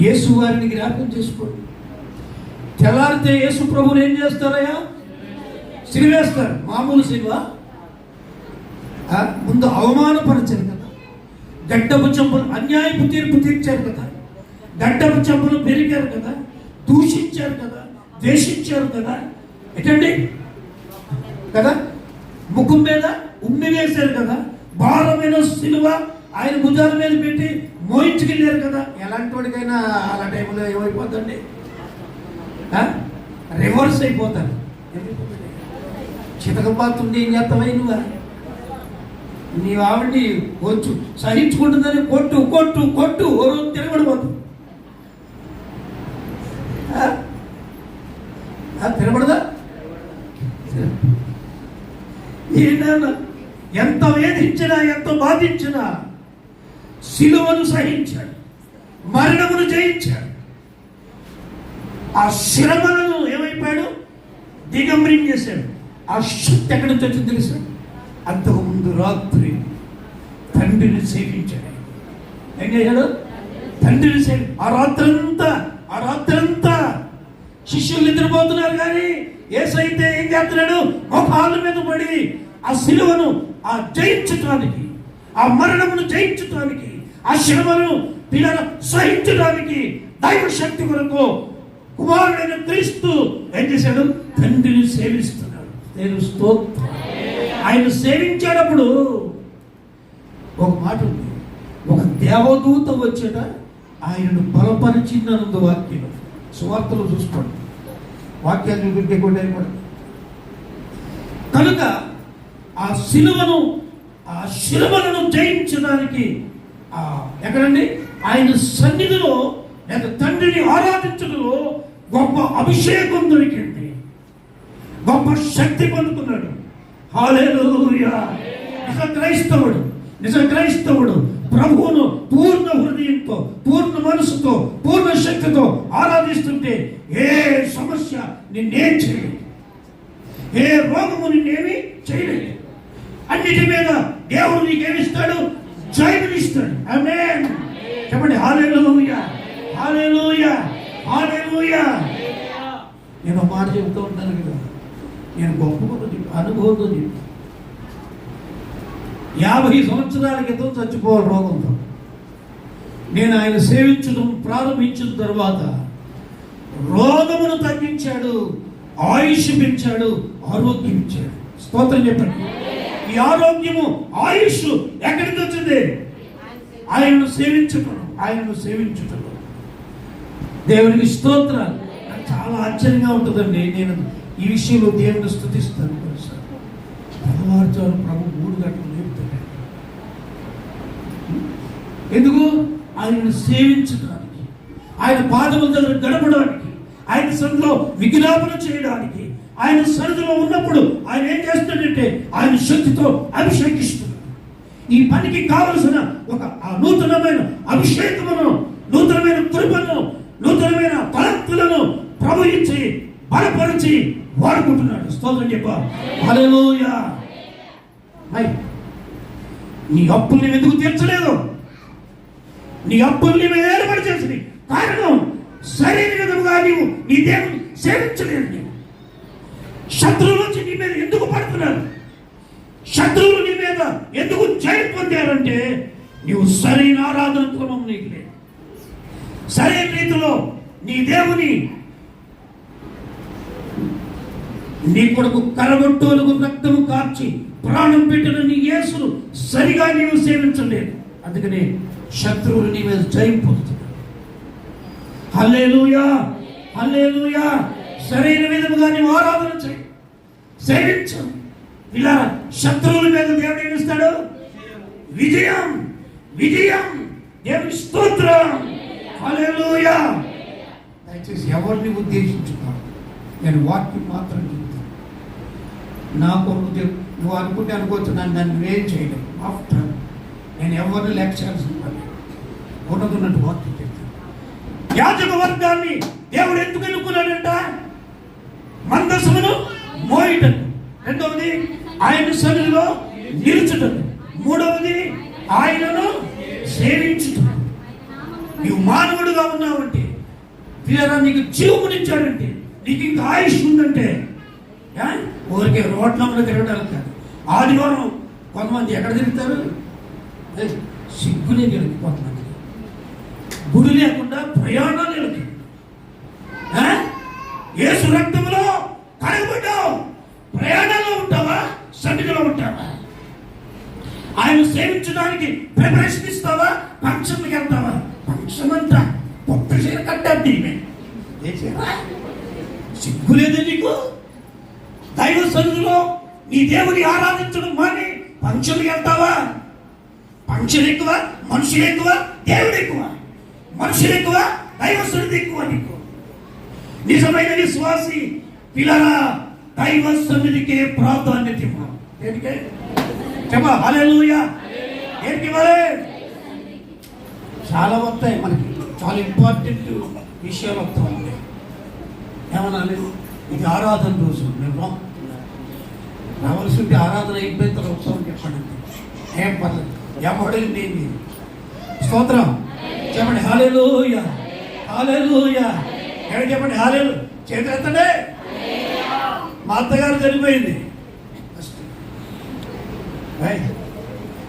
యేసు వారిని జ్ఞాపకం చేసుకోండి. తెల్లారితే యేసు ప్రభువుని ఏం చేస్తారయ్యా? సిలువేస్తారు. మామూలు సిలువ ముందు అవమానపరిచారు కదా, గడ్డపు చెంపలు అన్యాయపు తీర్పు తీర్చారు కదా, గడ్డపు చెంపలు పెరిగారు కదా, దూషించారు కదా, ద్వేషించారు కదా, ఎటండి కదా, ముఖం మీద ఉమ్మి వేశారు కదా, భారమైన సిలువ ఆయన భుజాల మీద పెట్టి మోయించుకెళ్ళారు కదా. ఎలాంటి వాడికైనా అలా టైంలో ఏమైపోతుందండి? రివర్స్ అయిపోతారు. చితకపాతుండి ఏం చేస్తావా నువ్వా? నీ ఆవిడ్ని వచ్చు సహించుకుంటుందని కొట్టు కొట్టు కొట్టు ఓ రోజు తిరగబడిపోతుంది. తిరగబడదా? ఏంటన్నా ఎంత వేధించినా ఎంత బాధించినా సిలువను సహించాడు, మరణమును జయించాడు. ఆ శ్రమలను ఏమైపోయాడు? దిగంబరించేశాడు. ఆ శక్తి ఎక్కడి నుంచి వచ్చింది తెలుసా? అంతకుముందు రాత్రి తండ్రిని సేవించాడు. ఏం చేశాడు? తండ్రిని సేవి. ఆ రాత్రంతా శిష్యులు నిద్రపోతున్నారు కానీ యేసైతే ఏం చేస్తున్నాడు? మోకాళ్ళ మీద పడి ఆ సిలువను జయించడానికి, ఆ మరణమును జయించడానికి, ఆ శ్రమను పిల్లల సహించడానికి దైవ శక్తి కొరకు కుమారుడైన క్రీస్తు ఏం చేశాడు? తండ్రిని సేవిస్తున్నాడు. నేను స్తోత్రం. ఆయన సేవించేటప్పుడు ఒక మాట ఉంది, ఒక దేవదూత వచ్చేట ఆయనను బలపరిచిందనుంది వాక్యం. సువార్తలు చూసుకోండి, వాక్యాన్ని వింటే కూడా కనుక ఆ శిలువలను జయించడానికి ఎక్కడండి? ఆయన సన్నిధిలో లేక తండ్రిని ఆరాధించడంలో గొప్ప అభిషేకం దొరికింది, గొప్ప శక్తి పొందుకున్నాడు. హల్లెలూయా. నిజ క్రైస్తవుడు ప్రభువును పూర్ణ హృదయంతో, పూర్ణ మనసుతో, పూర్ణ శక్తితో ఆరాధిస్తుంటే ఏ సమస్య నిన్నేం చేయలేదు, ఏ రోగము నిన్నేమి చేయలేదు. అన్నిటి మీద దేవుడు నీకేమిస్తాడు? జయమిస్తాడు. ఆమేన్. చెప్పండి హల్లెలూయా, హల్లెలూయా, హల్లెలూయా. నేను ఒక మాట చెబుతూ ఉంటాను కదా, నేను గొప్పగా అనుభవంతో చెప్తాను. 50 సంవత్సరాల క్రితం చచ్చిపోవాలి రోగంతో. నేను ఆయన సేవించడం ప్రారంభించిన తర్వాత రోగమును తగ్గించాడు, ఆయుష్ పెంచాడు, ఆరోగ్యం ఇచ్చాడు. స్తోత్రం చెప్పండి. ఈ ఆరోగ్యము ఆయుష్ ఎక్కడికి వచ్చింది? ఆయనను సేవించటం, ఆయనను సేవించటం. దేవునికి స్తోత్రాలు. నాకు చాలా ఆశ్చర్యంగా ఉంటుందండి. నేను ఈ విషయంలో దేవుని స్తుతిస్తాను. తెల్లవారుజాము ప్రభు 3 గంటలు లేపుతాడు. ఎందుకు? ఆయనను సేవించడానికి, ఆయన పాదముల దగ్గర గడపడానికి, ఆయన సన్నిధిలో విజ్ఞాపన చేయడానికి. ఆయన సన్నిధిలో ఉన్నప్పుడు ఆయన ఏం చేస్తాడంటే ఆయన శక్తితో అభిషేకిస్తున్నాడు. ఈ పనికి కావలసిన ఒక నూతనమైన అభిషేకమును, నూతనమైన కృపను, నూతనమైన తలంతులను ప్రభు ఇచ్చి బలపరిచి వాడుకుంటున్నాడు. స్తోత్రం చెప్ప. హల్లెలూయా. నీ అప్పుల్ని ఎందుకు తీర్చలేదు? నీ అప్పుల్ని ఏర్పాటు చేసింది కారణం సరైన విధముగా నీవు నీ దేవుని సేవించలేదు. నీవు శత్రువుల నుంచి నీ మీద ఎందుకు పడుతున్నారు? శత్రువులు నీ మీద ఎందుకు జయం పొందారంటే నీవు సరైన ఆరాధన క్రమం నీకు లేదు. సరైన రీతిలో నీ దేవుని, నీ కొడుకు కరగొట్టోలకు రక్తము కార్చి ప్రాణం పెట్టిన నీ యేసును సరిగా నీవు సేవించలేదు. అందుకనే శత్రువులు నీ మీద జయం పొందుతున్నారు. హల్లెలూయా, హల్లెలూయా. సరైన విధముగా నీవు ఆరాధన చేయి, సేవించు. ఇలా శత్రువుల మీద దేవుడు ఏమి ఇస్తాడు? విజయం, విజయం. దేవుని స్తోత్రం. హల్లెలూయా. దయచేసి ఎవరిని ఉద్దేశించుకో, నేను వాక్యం మాత్రం చెప్తాను. నా కొరకు నువ్వు అనుకుంటే అనుకోవచ్చు, నన్ను ఏం చేయలేదు. ఆఫ్టర్ నేను ఎవరిని లెక్చర్స్ ఉన్నట్టు వాక్యం చెప్తాను. యాజక వర్గాన్ని దేవుడు ఎందుకు ఎన్నుకున్నాడంట? మందసమును మోయటం. రెండవది ఆయన సన్నిధిలో నిలుచుటం. మూడవది ఆయనను సేవించుటం. నీవు మానవుడుగా ఉన్నావంటే, తీరా నీకు జీవమునిచ్చాడంటే, నీకు ఇంకా ఆయుష్ ఉందంటే, ఊరికే రోడ్లలో తిరగడానికి కాదు. ఆదివారం కొంతమంది ఎక్కడ తిరుగుతారు? సిగ్గులే తిరుగు. కొంతమంది గుడి లేకుండా ప్రయాణాలు వెళ్తారు. యేసు రక్తంలో కడగబడ్డావు, ప్రయాణంలో ఉంటావా? సన్నిధిలో ఉంటావా? ఆయన సేవించడానికి ప్రిపరేషన్ ఇస్తావా? ఫంక్షన్కి వెళ్తావా? ఫంక్షన్ అంతా కొత్త చీర కట్టాడు. సిగ్గులేదు నీకు? దైవ సన్నిధిలో నీ దేవుని ఆరాధించడం మాని ఫంక్షన్కి వెళ్తావా? ఫంక్షన్ ఎక్కువ, మనుషులు ఎక్కువ, దేవుడు ఎక్కువ. మనుషులు ఎక్కువ, దైవ సన్నిధి ఎక్కువ. నీకు నిజమైన విశ్వాసి పిల్లరా, దైవ సన్నిధికే ప్రాధాన్యత ఇవ్వాలి. దేనికే చెప్ప? హల్లెలూయా. దేనికి ఇవ్వాలి? చాలా వస్తాయి మనకి, చాలా ఇంపార్టెంట్ విషయాలు వస్తూ ఉంటాయి. ఏమనాలి? ఇది ఆరాధన రోజు, మేము రావాల్సి ఉంటే ఆరాధన అయిపోయిన తర్వాత వస్తామని చెప్పండి. ఏం పర్లేదు, ఎవడేంటి ఏంటి. స్తోత్రం చెప్పండి. హల్లెలూయా, హల్లెలూయా. ఎక్కడ చెప్పండి? హల్లెలూయా. చేతులు ఎత్తండి. మా అత్తగారు చనిపోయింది,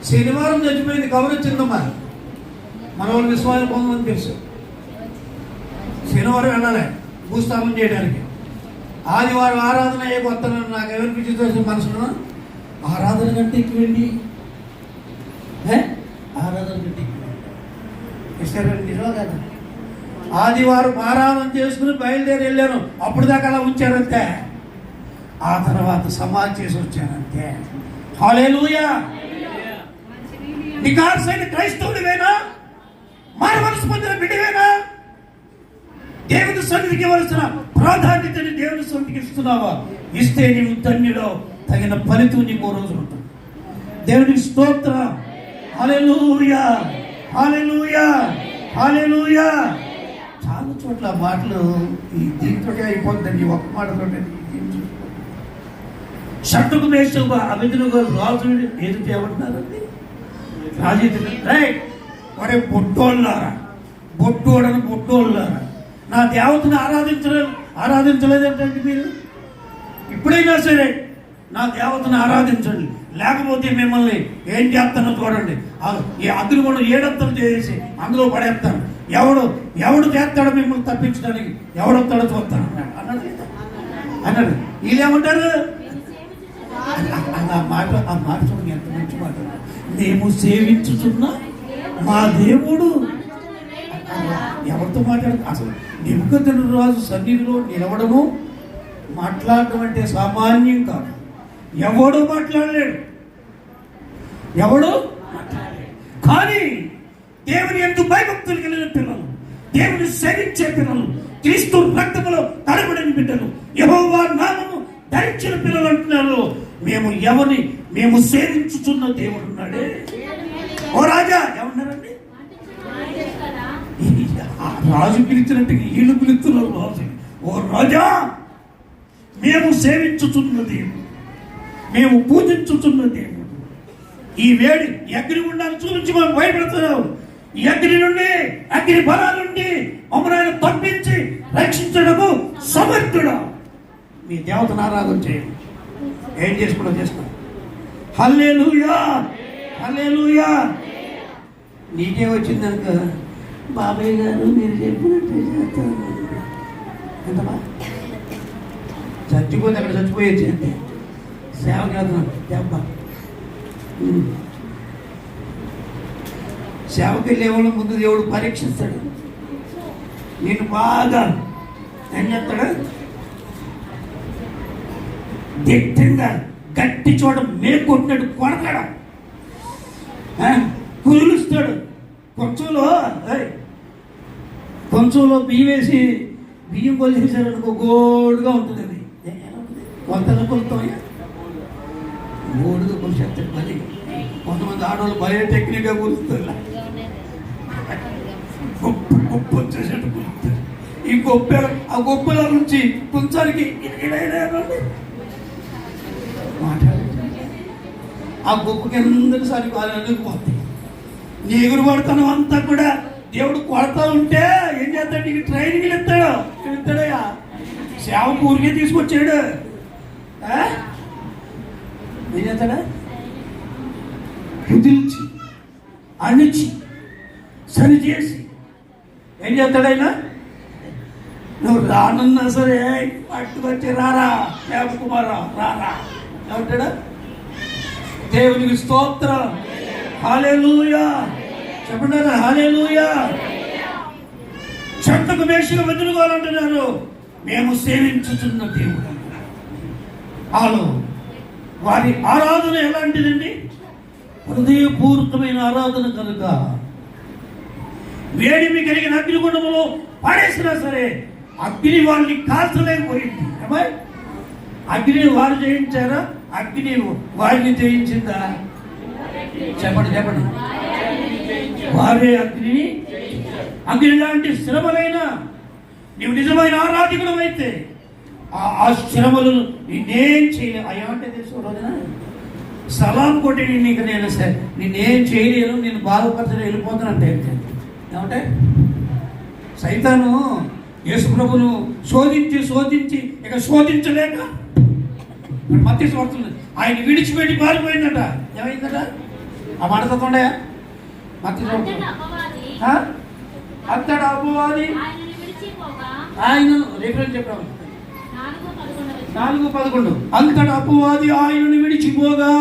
శనివారం చచ్చిపోయింది. కవర్ వచ్చిందమ్మా. మన వాళ్ళు విశ్వాసం పొందమని తెలుసు. శనివారం వెళ్ళాలి భూస్థాపన చేయడానికి. ఆదివారం ఆరాధన అయ్యే వస్తానని నాకు ఎవరిపించి మనసులో ఆరాధన కంటే ఎక్కువండి. ఆరాధన కంటే ఎక్కువ నిజమా కదా? ఆదివారం ఆరాధన చేసుకుని బయలుదేరి వెళ్ళాను. అప్పుడు దాకా అలా ఉంచారంతే. ఆ తర్వాత సమాధి చేసి వచ్చానంతే. హల్లెలూయా. నికార్సైన క్రైస్తవుడివేనా? మారు మనసు పొందిన బిడ్డవేనా? దేవుని సన్నిధికి ఇవ్వాల్సిన ప్రాధాన్యతని దేవుని సన్నిధికి ఇస్తున్నావా? ఇస్తే నీవు ధన్యులో తగిన ఫలితం నీకు రోజు ఉంటుంది. దేవునికి స్తోత్రం. హల్లెలూయా, హల్లెలూయా, హల్లెలూయా. చాలా చోట్ల మాటలు ఈ దీంతో అయిపోతుందండి. ఒక్క మాటతో షట్టుకు వేసి అభిధులుగా రాజు ఎదుటి ఏమంటున్నారండి? రైట్ ఒరే బొట్టోళ్ళారా, బొట్టోడని బొట్టోళ్ళారా, నా దేవతను ఆరాధించలేదంటే మీరు ఇప్పుడైనా సరే నా దేవతను ఆరాధించండి, లేకపోతే మిమ్మల్ని ఏం చేస్తానో చూడండి. ఈ అగ్నిగుండం ఏడంతలు చేసి అందులో పడేస్తాను. ఎవడు చేస్తాడో మిమ్మల్ని తప్పించడానికి ఎవడొస్తాడో చూస్తాను అన్నాడు. వీళ్ళేమంటారు? ఆ మాట చూడండి, ఎంత మంచి మాట. మేము సేవించుతున్నా మా దేవుడు. ఎవరితో మాట్లాడు? అసలు నెబుకద్నెజరు సన్నిధిలో నిలవడము మాట్లాడటం అంటే సామాన్యం కాదు. ఎవడు మాట్లాడలేడు. కానీ దేవుని యందు భయభక్తులు కలిగిన పిల్లలు, దేవుని సేవించే పిల్లలు, క్రీస్తు రక్తములో తడబడిన బిడ్డలు, యెహోవా నామము ధరించిన పిల్లలు అంటున్నారు, మేము సేవించుచున్న దేవుడు ఉన్నాడే. ఓ రాజా ఏమన్నారండి? రాజు పిలిచినట్టు వీళ్ళు పిలుస్తున్నారు రాజు. ఓ రాజా, మేము సేవించుచున్న దేవుడు, మేము పూజించుచున్న దేవుడు. ఈ వేడి అగ్నిగుండాన్ని చూపించి మనం భయపెడుతున్నాం. ఈ అగ్ని నుండి, అగ్ని బలాల నుండి మమ్మల్ని తప్పించి రక్షించడము సమర్థుడు. మీ దేవతను ఆరాధన చేయండి. ఏం చేసుకోండి. హల్లెలూయా, హల్లెలూయా. నీకే వచ్చిందనుక బాబాయ్ గారు మీరు చెప్పినట్టు చేస్తాను. ఎంతమా చచ్చిపోతే అక్కడ చచ్చిపోయేది అంటే సేవకి వెళ్తున్నాను. దెబ్బ సేవకి వెళ్ళేవాళ్ళు ముందు దేవుడు పరీక్షిస్తాడు. నేను బాగా ఏం చేస్తాడు? దిట్టంగా గట్టి చోట మేకొట్టినాడు, కొడతాడు, కుదులుస్తాడు. కొంచెంలో బియ్యం వేసి బియ్యం కొలిసేసాడు అనుకో, గోడుగా ఉంటుంది. అది కొంతగా కొలుతామయ్యా, గోడుగా కొలిసేస్తాడు. మళ్ళీ కొంతమంది ఆడవాళ్ళు భలే టెక్నిక్గా కొలుస్తారు. గొప్ప వచ్చేసేట్టు కొలుస్తారు. ఈ ఆ గొప్పల నుంచి కొంచానికి ఆ గొప్ప కిందకి సరి పోతాయి. నీ ఎగురు పడతాను అంతా కూడా దేవుడు కొడతా ఉంటే ఏం చేస్తాడు? నీకు ట్రైనింగ్ ఇస్తాడయ్యా. సేవకు ఊరికే తీసుకొచ్చాడు. ఏం చేస్తాడా? కుదిల్చి అణిచి సరి చేసి ఏం చేస్తాడైనా? నువ్వు రానున్నా సరే పట్టుకొచ్చి రారా కుమారా రారా ఏమంటాడా? దేవునికి స్తోత్రం, హల్లెలూయా. చెప్పండి హల్లెలూయా. చెంతకు వేషగా వదులుకోవాలంటున్నారు. మేము సేవించుతున్న దేవుడు. వారి ఆరాధన ఎలాంటిదండి? హృదయపూర్వకమైన ఆరాధన కనుక వేడిమి కలిగిన అగ్నిగుండములో పడేసినా సరే అగ్ని వాళ్ళని కాల్చలేకపోయింది. అగ్ని వారు జయించారా? అగ్ని వారిని జయించిందా? చెప్పండి. వారే అగ్ని లాంటి శ్రమలైనా నీవు నిజమైన ఆరాధకుడు అయితే ఆ శ్రమలను నిన్నేం చేయలేవు. అయ్యా అంటే తెలుసు రోజున సలాం కొట్టి నిన్నేం చేయలేను, నేను బాధపరచని వెళ్ళిపోతానంటే ఏమంటే సైతాను యేసు ప్రభును శోధించి ఇక శోధించలేక మత్తయి సువార్తలో ఆయన విడిచిపెట్టి పారిపోయిందట. ఏమైందట? ఆ మాట చదవండి. మత్తయి సువార్త అంతటా అపవాది ఆయనను రిఫరెన్స్ చెప్పాము 4:11 అంతటా అపవాది ఆయనను విడిచిపోగా,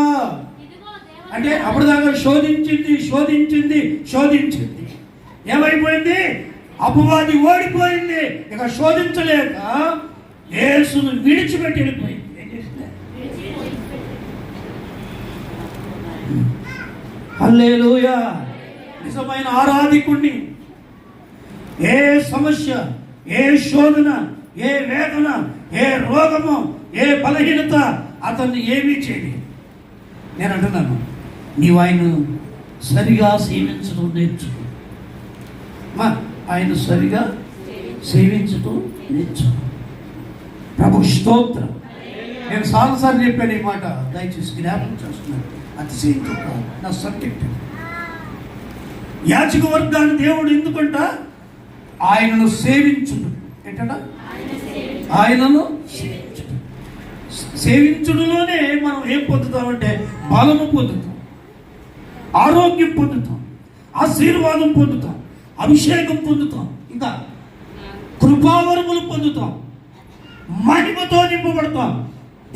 అంటే అప్పటిదాకా శోధించింది. ఏమైపోయింది? అపవాది ఓడిపోయింది. ఇక శోధించలేక యేసును విడిచిపెట్టి వెళ్ళిపోయింది. ఏం చేసింది? హల్లెలూయా. నిజమైన ఆరాధికుణ్ణి ఏ సమస్య, ఏ శోధన, ఏ వేదన, ఏ రోగము, ఏ బలహీనత అతన్ని ఏమీ చేయలేదు. నేను అంటున్నాను, నీవు ఆయన సరిగా సేవించడం నేర్చుకో. ఆయన సరిగా సేవించడం నేర్చుకో. ప్రభు స్తోత్రం. నేను చాలాసార్లు చెప్పాను ఈ మాట, దయచేసి జ్ఞాపకం చేస్తున్నాను. అతిశయించు నా సబ్జెక్ట్ యాజక వర్గాన్ని దేవుడు ఎందుకంట ఆయనను సేవించుడు. ఏంటంట? ఆయనను సేవించుడులోనే మనం ఏం పొందుతామంటే బలము పొందుతాం, ఆరోగ్యం పొందుతాం, ఆశీర్వాదం పొందుతాం, అభిషేకం పొందుతాం, ఇంకా కృపావరములు పొందుతాం, మహిమతో నింపబడతాం.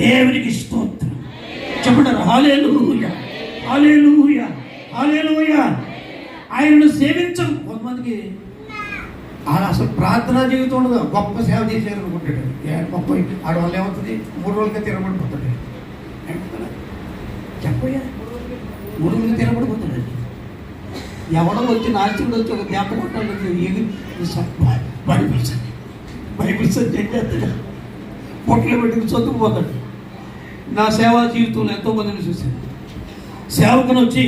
దేవునికి స్తోత్రం. చెప్పండి హల్లెలూయా, హల్లెలూయా, హల్లెలూయా. ఆయనను సేవించడం కొంతమందికి అసలు ప్రార్థనా జీవితం ఉండదు. గొప్ప సేవ చేశారు అనుకుంటాడు. గొప్ప ఆడవాళ్ళు ఏమవుతుంది, 3 రోజులకే తిరగబడిపోతాడు. చెప్పయ్యా, 3 రోజులకి తిరగబడిపోతాడు. ఎవడో వచ్చి నాస్తికుడు వచ్చి ఒక దెబ్బ కొట్టాలి, బైబిల్ సబ్జెక్ట్ చేస్తాడు, పొట్టలు పెట్టుకుని చదువుకుపోతాడు. నా సేవా జీవితంలో ఎంతోమందిని చూశాను. సేవకుని వచ్చి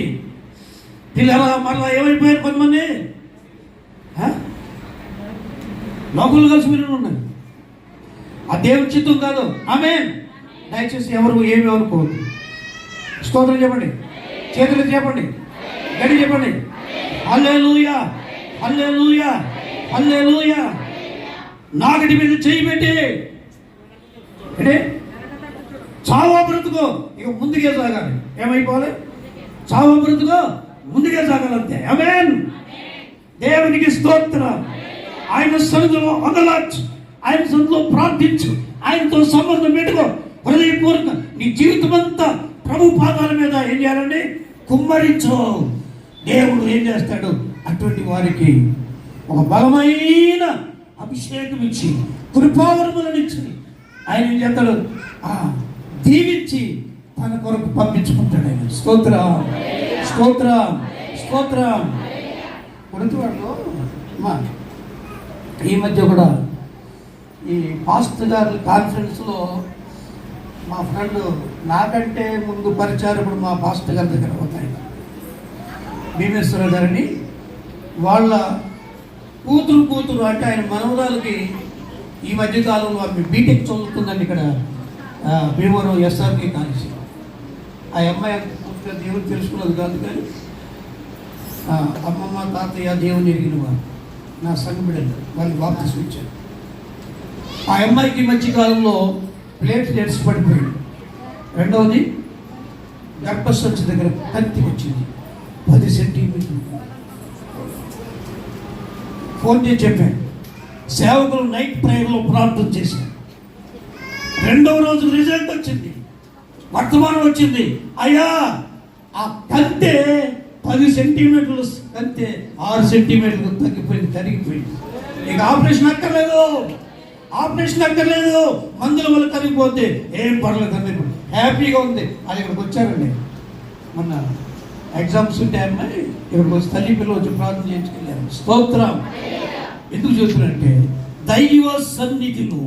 పిల్లరా మరలా ఏమైపోయారు కొంతమంది, లోకల్ కలిసి మీరు ఉన్నారు. ఆ దేవుని చిత్తం కాదు. ఆమేన్. దయచేసి ఎవరు ఏమి అనుకోవద్దు. స్తోత్రం చెప్పండి, చేతులు చెప్పండి, గడి చెప్పండి. హల్లెలూయా, హల్లెలూయా, హల్లెలూయా. నాగటి మీద చేయి పెట్టి అంటే చావా బ్రతుకో, ఇక ముందుకే సాగాలి. ఏమైపోవాలి? చావా బ్రతుకో, ముందుకే సాగాలంతే. ఆమేన్. దేవునికి స్తోత్రం. ఆయన సన్నిధిలో అంగలార్చు, ఆయన సన్నిధిలో ప్రార్థించు, ఆయనతో సంబంధం పెట్టుకో. హృదయపూర్వక నీ జీవితం అంతా ప్రభు పాదాల మీద ఏం చేయాలండి? కుమ్మరించు. దేవుడు ఏం చేస్తాడు? అటువంటి వారికి ఒక బలమైన అభిషేకం ఇచ్చి, కృపావరములను ఇచ్చి ఆయన ఏం చేస్తాడు? దీవించి తన కొరకు పంపించుకుంటాడు ఆయన. స్తోత్రం, స్తోత్రం, స్తోత్రం. కొడుతువాళ్ళు అమ్మా, ఈ మధ్య కూడా ఈ పాస్టర్ గారి కాన్ఫరెన్స్లో మా ఫ్రెండ్ నాకంటే ముందు పరిచారకుడు మా పాస్టర్ గారి దగ్గర అవుతాయి భీమేశ్వర గారిని, వాళ్ళ కూతురు అంటే ఆయన మనవరాలకి ఈ మధ్యకాలంలో ఆమె బీటెక్ చదువుతుందండి ఇక్కడ భీమవరం ఎస్ఆర్కే కాలేజీ. ఆ అమ్మాయి పూర్తిగా దేవుడు తెలుసుకున్నది కాదు, కానీ అమ్మమ్మ తాతయ్య దేవుని ఎరిగిన వారు, నా సంఘ బిడ్డలు, వాళ్ళు బాప్తిసం ఇచ్చారు. ఆ అమ్మాయికి మధ్య కాలంలో ప్లేట్లెట్స్ పడిపోయింది. రెండవది గర్భసంచి దగ్గర కత్తి వచ్చింది, 10 సెంటీమీటర్లు. ఫోన్ చేసి చెప్పాను. సేవకులు నైట్ ప్రేయర్లో ప్రార్థన చేశారు. 2వ రోజు రిజల్ట్ వచ్చింది, వర్తమానం వచ్చింది. అయ్యా ఆ కంతే 10 సెంటీమీటర్లు కంతే 6 సెంటీమీటర్లు తగ్గిపోయింది, కరిగిపోయింది. ఇక ఆపరేషన్ అక్కర్లేదు, ఆపరేషన్ అక్కర్లేదు, మందుల వల్ల కరిగిపోతే ఏం పర్లేదు అన్నది హ్యాపీగా ఉంది. అది ఇక్కడికి వచ్చారండి. మొన్న ఎగ్జామ్స్ ఉంటే అమ్మాయి ఇక్కడికి వచ్చి తల్లి పిల్లలు వచ్చి ప్రార్థన చేయించుకెళ్ళారు. స్తోత్రం. ఎందుకు చూస్తున్నారంటే దైవ సన్నిధిలో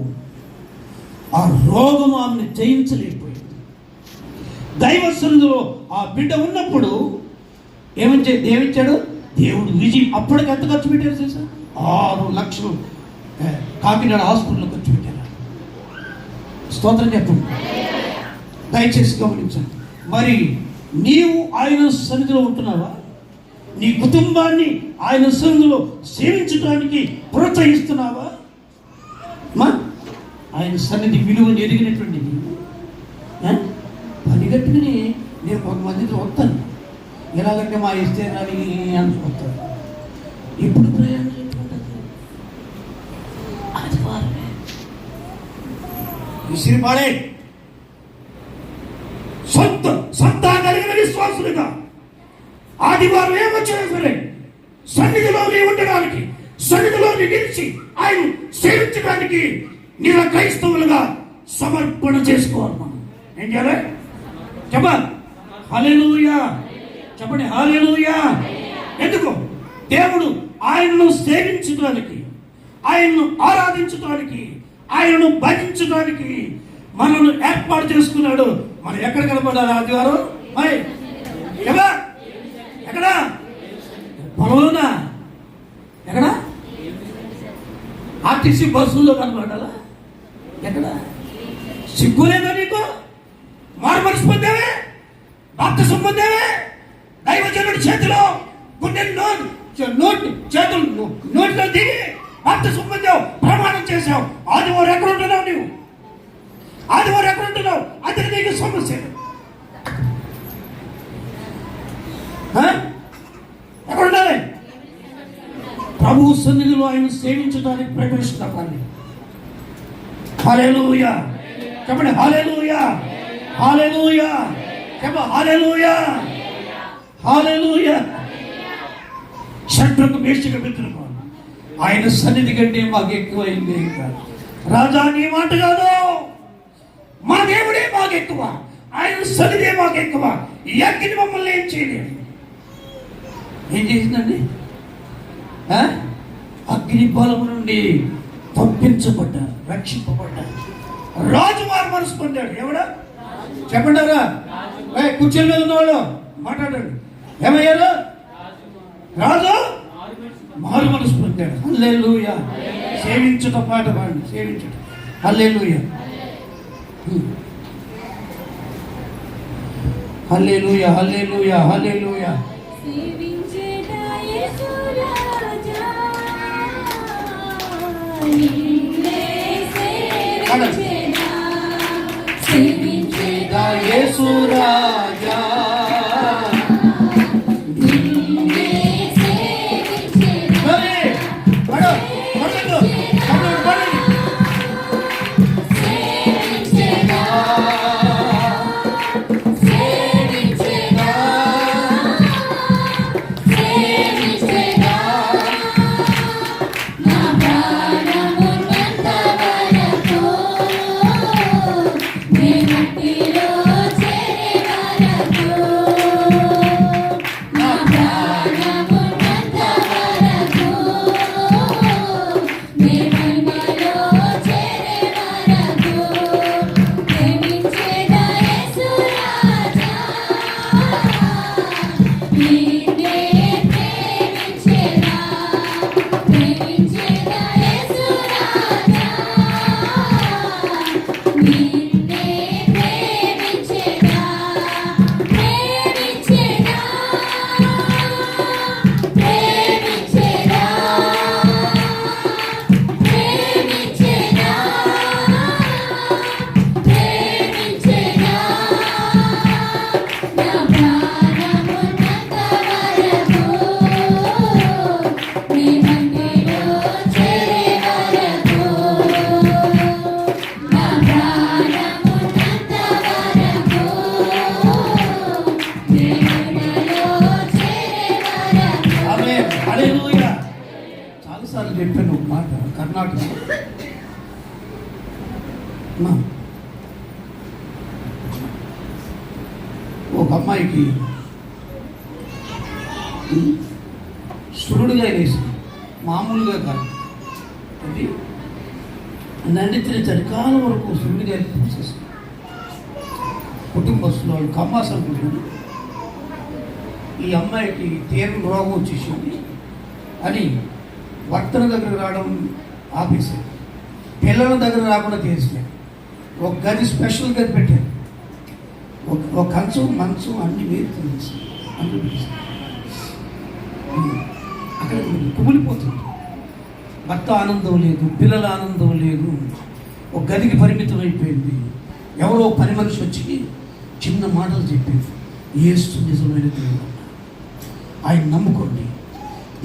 ఆ రోగము ఆమెను జయించలేకపోయింది. దైవ సన్నిధిలో ఆ బిడ్డ ఉన్నప్పుడు ఏమిచ్చాడు దేవుడు? విజయం. అప్పటికి ఎంత ఖర్చు పెట్టారు తెలుసా? 6 లక్షలు కాకినాడ హాస్పిటల్లో ఖర్చు పెట్టారు. స్తోత్రం చెప్పండి. దయచేసి గమనించండి. మరి నీవు ఆయన సన్నిధిలో ఉంటున్నావా? నీ కుటుంబాన్ని ఆయన సన్నిధిలో సేవించడానికి ప్రోత్సహిస్తున్నావా? ఆయన సన్నిధి విలువను ఎరిగినటువంటి పనిగట్టుకుని నేను కొంతమందితో వస్తాను. ఎలాగంటే మా ఇస్తేనాన్ని అని వస్తాను. ఇప్పుడు ప్రయాణం ఆదివారమే విసిరిపాడే సొంత కలిగిన విశ్వాసులుగా ఆదివారం ఏమొచ్చినా సరే సన్నిధిలో ఉండడానికి, సన్నిధిలో నిలిచి ఆయన సేవించడానికి నిల క్రైస్తవులుగా సమర్పణ చేసుకోవాలి. మనం ఏం చేయాలి? చెప్పాలి హల్లెలూయా, చెప్పండి హల్లెలూయా. ఎందుకు? దేవుడు ఆయనను సేవించడానికి, ఆయనను ఆరాధించడానికి, ఆయనను భజించడానికి మనల్ని ఏర్పాటు చేసుకున్నాడు. మనం ఎక్కడ కనపడాలి ఆదివారం? మరి ఎక్కడ? పొలంలోనా? ఎక్కడ? ఆర్టీసీ బస్సుల్లో కనపడాలా? ఎక్కడ? సిగ్గులేదా నీకు? మారుమనసు పొందావే, బాప్తిసం పొందావే, దైవజనుడి చేతిలో గుండెల్లో చేతులు నోటిలో దిగి బాప్తిసం పొందావు, ప్రమాణం చేశావు. ఆదివారం ఎక్కడ ఉంటున్నావు నువ్వు? ఆదివారం ఎక్కడ ఉంటున్నావు? అది నీకు సమస్య. ఎక్కడ ఉండాలి? ప్రభు సన్నిధిలో ఆయన సేవించడానికి ప్రవేశిస్తాను. హల్లెలూయా చెప్పండి. హల్లెలూయా, హల్లెలూయా చెప్పండి. హల్లెలూయా, హల్లెలూయా. శత్రుకు మేషకు మిత్రులకు ఆయన సన్నిధి కంటే మాకు ఎక్కువైంది. రాజా నీ మాట కాదు, మా దేవుడే మాకు ఎక్కువ, ఆయన సన్నిధే మాకు ఎక్కువ. ఈ అగ్ని మమ్మల్ని ఏం చేయలేదు. ఏం చేసిందండి? అగ్ని బలము నుండి తప్పించబడ్డారు, రక్షింపబడ్డారు. రాజు వారు మనసు పొందాడు. ఎవడా చెప్పండారా? కూర్చొని మీద ఉన్నవాళ్ళు మాట్లాడండి. ఏమయ్యారు? రాజు మారు మనసు పొందాడు. హల్లెలూయా. సేవించుట పాట పాడండి, సేవించుట. హల్లెలూయా, హల్లెలూయా, హల్లెలూయా, హల్లెలూయా. సేవించేదా యేసు రాజా, చాలాసార్లు చెప్పాను ఒక మాట. కర్ణాటక ఒక అమ్మాయికి సురుడుగా వేసి, మామూలుగా కాదు, అది నండిచిన చలికాలం వరకు సురుడుగా పూసేసి కుటుంబస్తులు వాళ్ళు కమ్మాస్ అనుకుంటున్నారు. ఈ అమ్మాయికి తీరం రోగం వచ్చేసింది అని భర్తల దగ్గర రావడం ఆపేశారు, పిల్లల దగ్గర రాకుండా చేసారు. ఒక గది, స్పెషల్ గది పెట్టారు, ఒక కంచం మంచం అన్ని వేరు తీసి అక్కడ కుమిలిపోతుంది. భర్త ఆనందం లేదు, పిల్లల ఆనందం లేదు, ఒక గదికి పరిమితం అయిపోయింది. ఎవరో పని మనిషి వచ్చి చిన్న మాటలు చెప్పింది, యేసు నిజమైన దేవుడు, ఆయన నమ్ముకోండి,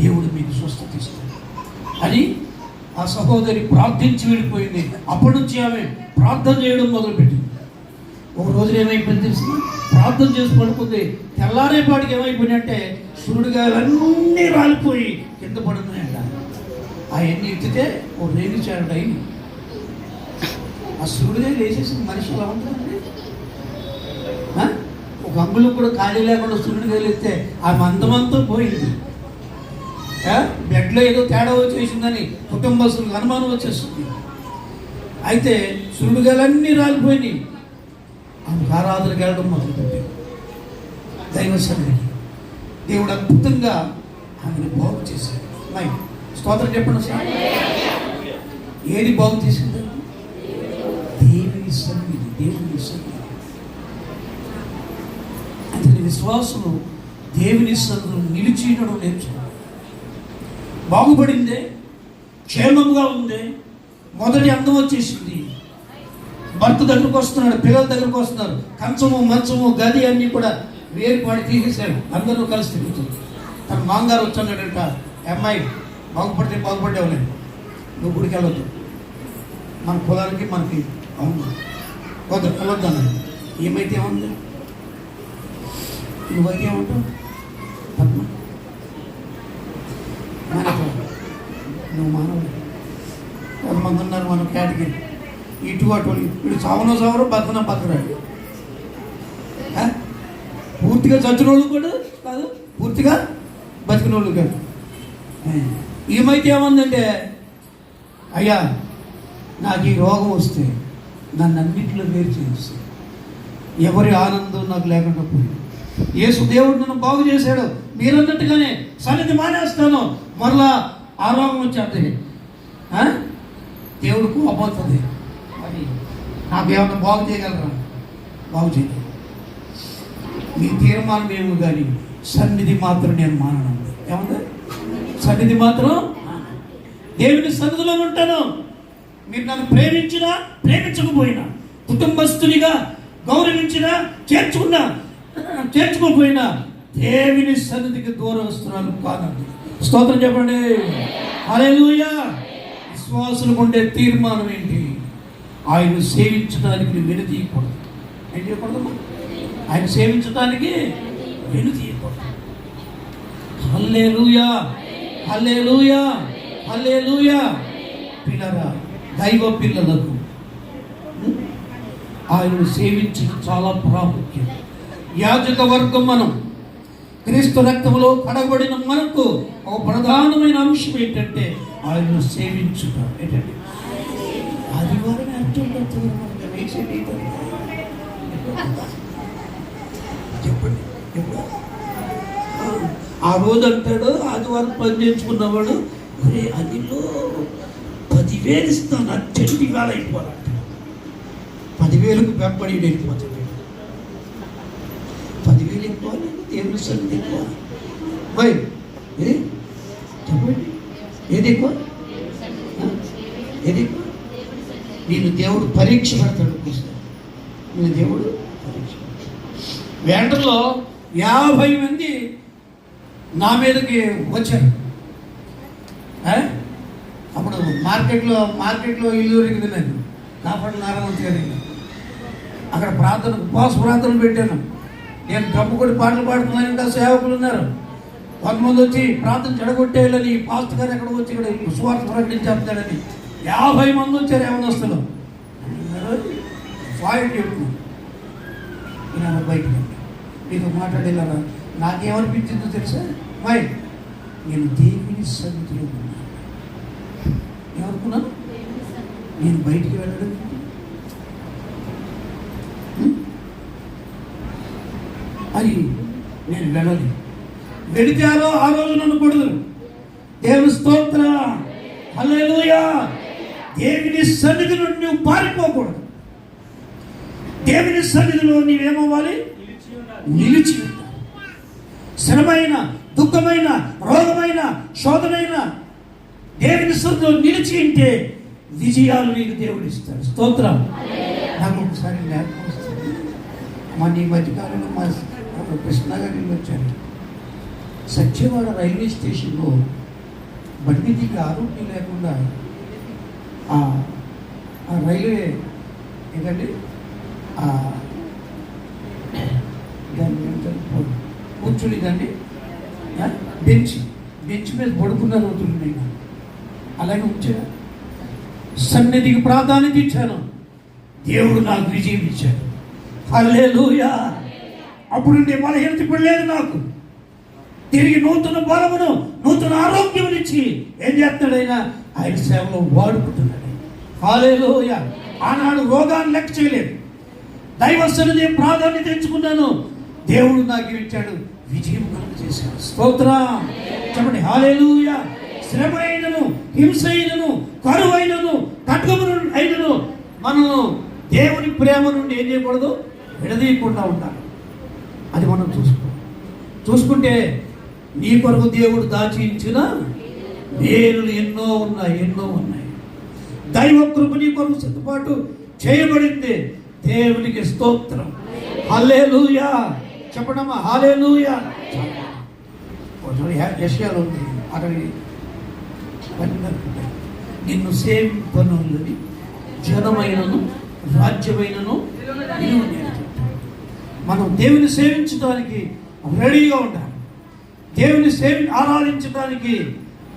దేవుడు మీకు స్వస్థత ఇస్తాడు అని ఆ సహోదరి ప్రార్థించి వెళ్ళిపోయింది. అప్పటి నుంచి ఆమె ప్రార్థన చేయడం మొదలుపెట్టింది. ఒక రోజు ఏమైపోయింది తెలిసి, ప్రార్థన చేసి పడుకుంది. తెల్లారేపాటికి ఏమైపోయినంటే సూర్యుడుగా అన్నీ రాలిపోయి కింద పడుతున్నాయంట. అవన్నీ ఎత్తితే ఓ రేగి చేరడు అయింది. ఆ సూర్యుడే లేచేసి మనిషి ఎలా ఉంటుందండి? ఒక అంగుళం కూడా ఖాళీ లేకుండా సూర్యుడిగా లేస్తే ఆ మందమంతా పోయింది. బెడ్లో ఏదో తేడా వచ్చేసిందని కుటుంబస్తులకు అనుమానం వచ్చేస్తుంది. అయితే సూర్యుడుగాలన్నీ రాలిపోయినాయి. ఆమెకు ఆరాధనకి వెళ్ళడం మొదలుపెట్టింది. దైవ సన్నిధి దేవుడు అద్భుతంగా ఆమెను బాగు చేశాడు. మై స్తోత్రం చెప్పండి సార్. ఏది బాగు చేసింది? దేవుని సన్నిధి, దేవుని సన్నిధి. అతని విశ్వాసులు దేవుని సన్నిధిలో నిలిచి ఉండడం నేర్చుకోవాలి. బాగుపడిందే, క్షేమంగా ఉంది, మొదటి అందం వచ్చేసింది, భర్త దగ్గరకు వస్తున్నాడు, పిల్లల దగ్గరకు వస్తున్నారు, కంచము మంచము గది అన్నీ కూడా వేరుపాడి తీసేశాడు, అందరూ కలిసి తిరుగుతుంది. తన మాంగారు వచ్చాడంట, అమ్మాయి బాగుపడితే బాగుపడేవాళ్ళే, నువ్వు గుడికి వెళ్ళొద్దు, మన పొలానికి మనకి అవును వెళ్ళొద్దు అన్నాడు. ఏమైతే ఏముంది, నువ్వైతే ఏమంటావు, పద్మ నువ్వు మానవుడు. కొంతమంది ఉన్నారు మన కేటగిరీ, ఇటు అటు ఇటు చావనో చావరో బతకనో బతకరాడు. పూర్తిగా చచ్చిన వాళ్ళు కూడా కాదు, పూర్తిగా బతికిన వాళ్ళు కాదు. ఏమైతే ఏమందంటే, అయ్యా నాకు ఈ రోగం వస్తే నన్ను అన్నింటిలో వేరు చేస్తుంది, ఎవరి ఆనందం నాకు లేకుండా పోయింది. యేసు దేవుడు నన్ను బాగు చేశాడు, మీరన్నట్టుగానే సన్నిధి మానేస్తాను, మరలా ఆ రోగం వచ్చేది, దేవుడు కోపవుతుంది. అది నాకేమన్నా బాగు చేయగలరా? బాగు చేయగలరు. మీ తీర్మానం ఏమో కానీ సన్నిధి మాత్రం నేను మానను. ఏమన్నా సన్నిధి మాత్రం దేవుని సన్నిధిలో ఉంటాను. మీరు నన్ను ప్రేమించినా ప్రేమించకపోయినా, కుటుంబస్తునిగా గౌరవించినా చేర్చుకోకపోయినా దేవుని సన్నిధికి దూరం వస్తున్నాను కాదండి. స్తోత్రం చెప్పండి. హల్లెలూయా. విశ్వాసులకు ఉండే తీర్మానం ఏంటి? ఆయన సేవించడానికి వెనుతీయకూడదు. ఏం చేయకూడదు? ఆయన సేవించడానికి వెనుతీయకూడదు. హల్లెలూయా, హల్లెలూయా, హల్లెలూయా. పిల్లరా, దైవ పిల్లలకు ఆయనను సేవించడం చాలా ప్రాముఖ్యం. యాజక వర్గం మనం, క్రీస్తు రక్తంలో కడగబడిన మనకు ఒక ప్రధానమైన అంశం ఏంటంటే ఆయనను సేవించుట. ఏంటంటే ఆదివారం చెప్పండి. ఆ రోజు అంటాడు, ఆదివారం పని చేయించుకున్నవాడు, అరే అదిలో 10,000 ఇస్తాను, అత్యంత వేళ అయిపోవాలంట. 10,000కు వెంబడి వెళ్ళిపోతాడు. 10,000 ఎక్కువ, దేవుని సన్నిధి ఎక్కువ. బై ఏది చెప్పండి, ఏది ఎక్కువ? ఏది ఎక్కువ? నేను దేవుడు పరీక్ష పెడతాడు. నేను దేవుడు పరీక్ష. వెంటలో 50 మంది నా మీదకి వచ్చారు. అప్పుడు మార్కెట్లో ఇల్లు దొరికింది నాకు, కాపాడు నారాయణ గారి. అక్కడ ఉపవాస ప్రార్థనలు పెట్టాను. నేను డబ్బు కొట్టి పాటలు పాడుతున్నాను, ఇంకా సేవకులు ఉన్నారు. కొంతమంది వచ్చి ప్రార్థన చెడగొట్టేయాలని, పాస్ట్ గారు ఎక్కడ వచ్చి ఇక్కడ సువార్త ప్రకటించేస్తాడని 50 మంది వచ్చారు. యవనస్తులు ఫాయిల్ చెప్తున్నాను. నేను బయటకు మీతో మాట్లాడేలాగా నాకేమనిపించిందో తెలుసా? మై నేను దేవుని సన్నిధిలో ఉన్నాను. ఏమనుకున్నాను? నేను బయటికి వెళ్ళడం అది నేను వెళ్ళలేదు. వెళితారో ఆ రోజు నన్ను కొడుదురు. దేవుని స్తోత్ర, హల్లెలూయా. దేవుని సన్నిధి నుండి నువ్వు పారిపోకూడదు. దేవుని సన్నిధిలో నీవేమవ్వాలి? నిలిచి ఉండాలి. శ్రమైన, దుఃఖమైన, రోగమైన, శోధనైన దేవుని సన్నిధిలో నిలిచి ఉంటే విజయాలు నీకు దేవుడు ఇస్తాడు. స్తోత్రం. నాకు ఒకసారి జ్ఞాపకం వస్తుంది. ఈ మధ్యకాలంలో మా కృష్ణగారి వచ్చారు. సత్యవాడ రైల్వే స్టేషన్లో బండి దిగి ఆరోగ్యం లేకుండా ఆ రైల్వే ఏంటంటే దాన్ని కూర్చుని దాన్ని బెంచ్ మీద పడుకున్న రోజులు నేను అలాగే ఉంచాను. సన్నిధికి ప్రాధాన్యత ఇచ్చాను. దేవుడు నాకు విజయం ఇచ్చాడు. హల్లెలూయా. అప్పుడు నేను బలహీనత పడలేదు. నాకు తిరిగి నూతన బలమును, నూతన ఆరోగ్యం ఇచ్చి ఏం చేస్తాడు? ఆయన సేవలో వాడుకుంటున్నాడు. హల్లెలూయా. ఆనాడు రోగాన్ని లెక్క చేయలేదు. దైవ సన్నిధి ప్రాధాన్యత ఎంచుకున్నాను. దేవుడు నాకు ఇచ్చాడు, విజయం కలుగ చేశాడు. స్తోత్రం చెప్పండి. హల్లెలూయా. శ్రమ అయినను, హింస అయినను, కరువు అయినను, ఖడ్గము అయినను మనము దేవుని ప్రేమ నుండి ఏం చేయకూడదు? విడదీయకుండా ఉండాలి. అది మనం చూసుకోవాలి. చూసుకుంటే నీ కొరకు దేవుడు దాచించిన మేలులు ఎన్నో ఉన్నాయి. దైవ కృప నీ కొరకు సిద్ధపాటు చేయబడింది. దేవునికి స్తోత్రం. హల్లెలూయా చెప్పడమా, హల్లెలూయా. యెషయాలో ఉంది, అక్కడ నిన్ను సేవింపనున్నది జనమైనను రాజ్యమైనను నీవు నేను. మనం దేవుని సేవించడానికి రెడీగా ఉండాలి. దేవుని ఆరాధించడానికి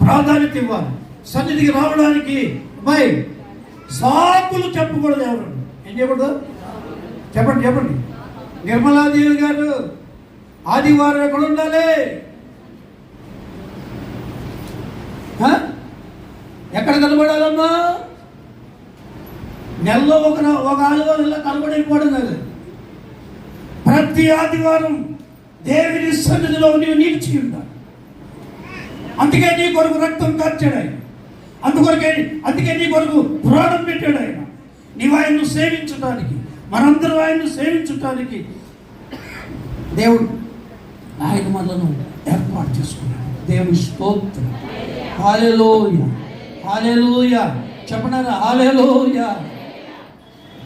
ప్రాధాన్యత ఇవ్వాలి. సన్నిధికి రావడానికి సాకులు చెప్పకూడదు. ఎవరు ఏం చేయకూడదు? చెప్పండి. నిర్మలాదేవి గారు ఆదివారం ఎక్కడ ఉండాలి? ఎక్కడ కనబడాలమ్మా? నెలలో ఒక ఆదివారం ఇలా కనబడిపోవడం కాదు. ప్రతి ఆదివారం దేవుని సన్నిధిలో నీవు నిలిచి ఉండాలి. అందుకే నీ కొరకు రక్తం కార్చాడు ఆయన. అందుకే నీ కొరకు ప్రాణం పెట్టాడు ఆయన. నీవు ఆయన్ను సేవించడానికి, మనందరూ ఆయన్ను సేవించడానికి దేవుడు ఆయన మనలను ఏర్పాటు చేసుకున్నాడు. దేవుని స్తోత్రం. హల్లెలూయా, హల్లెలూయా చెప్పనారా? హల్లెలూయా.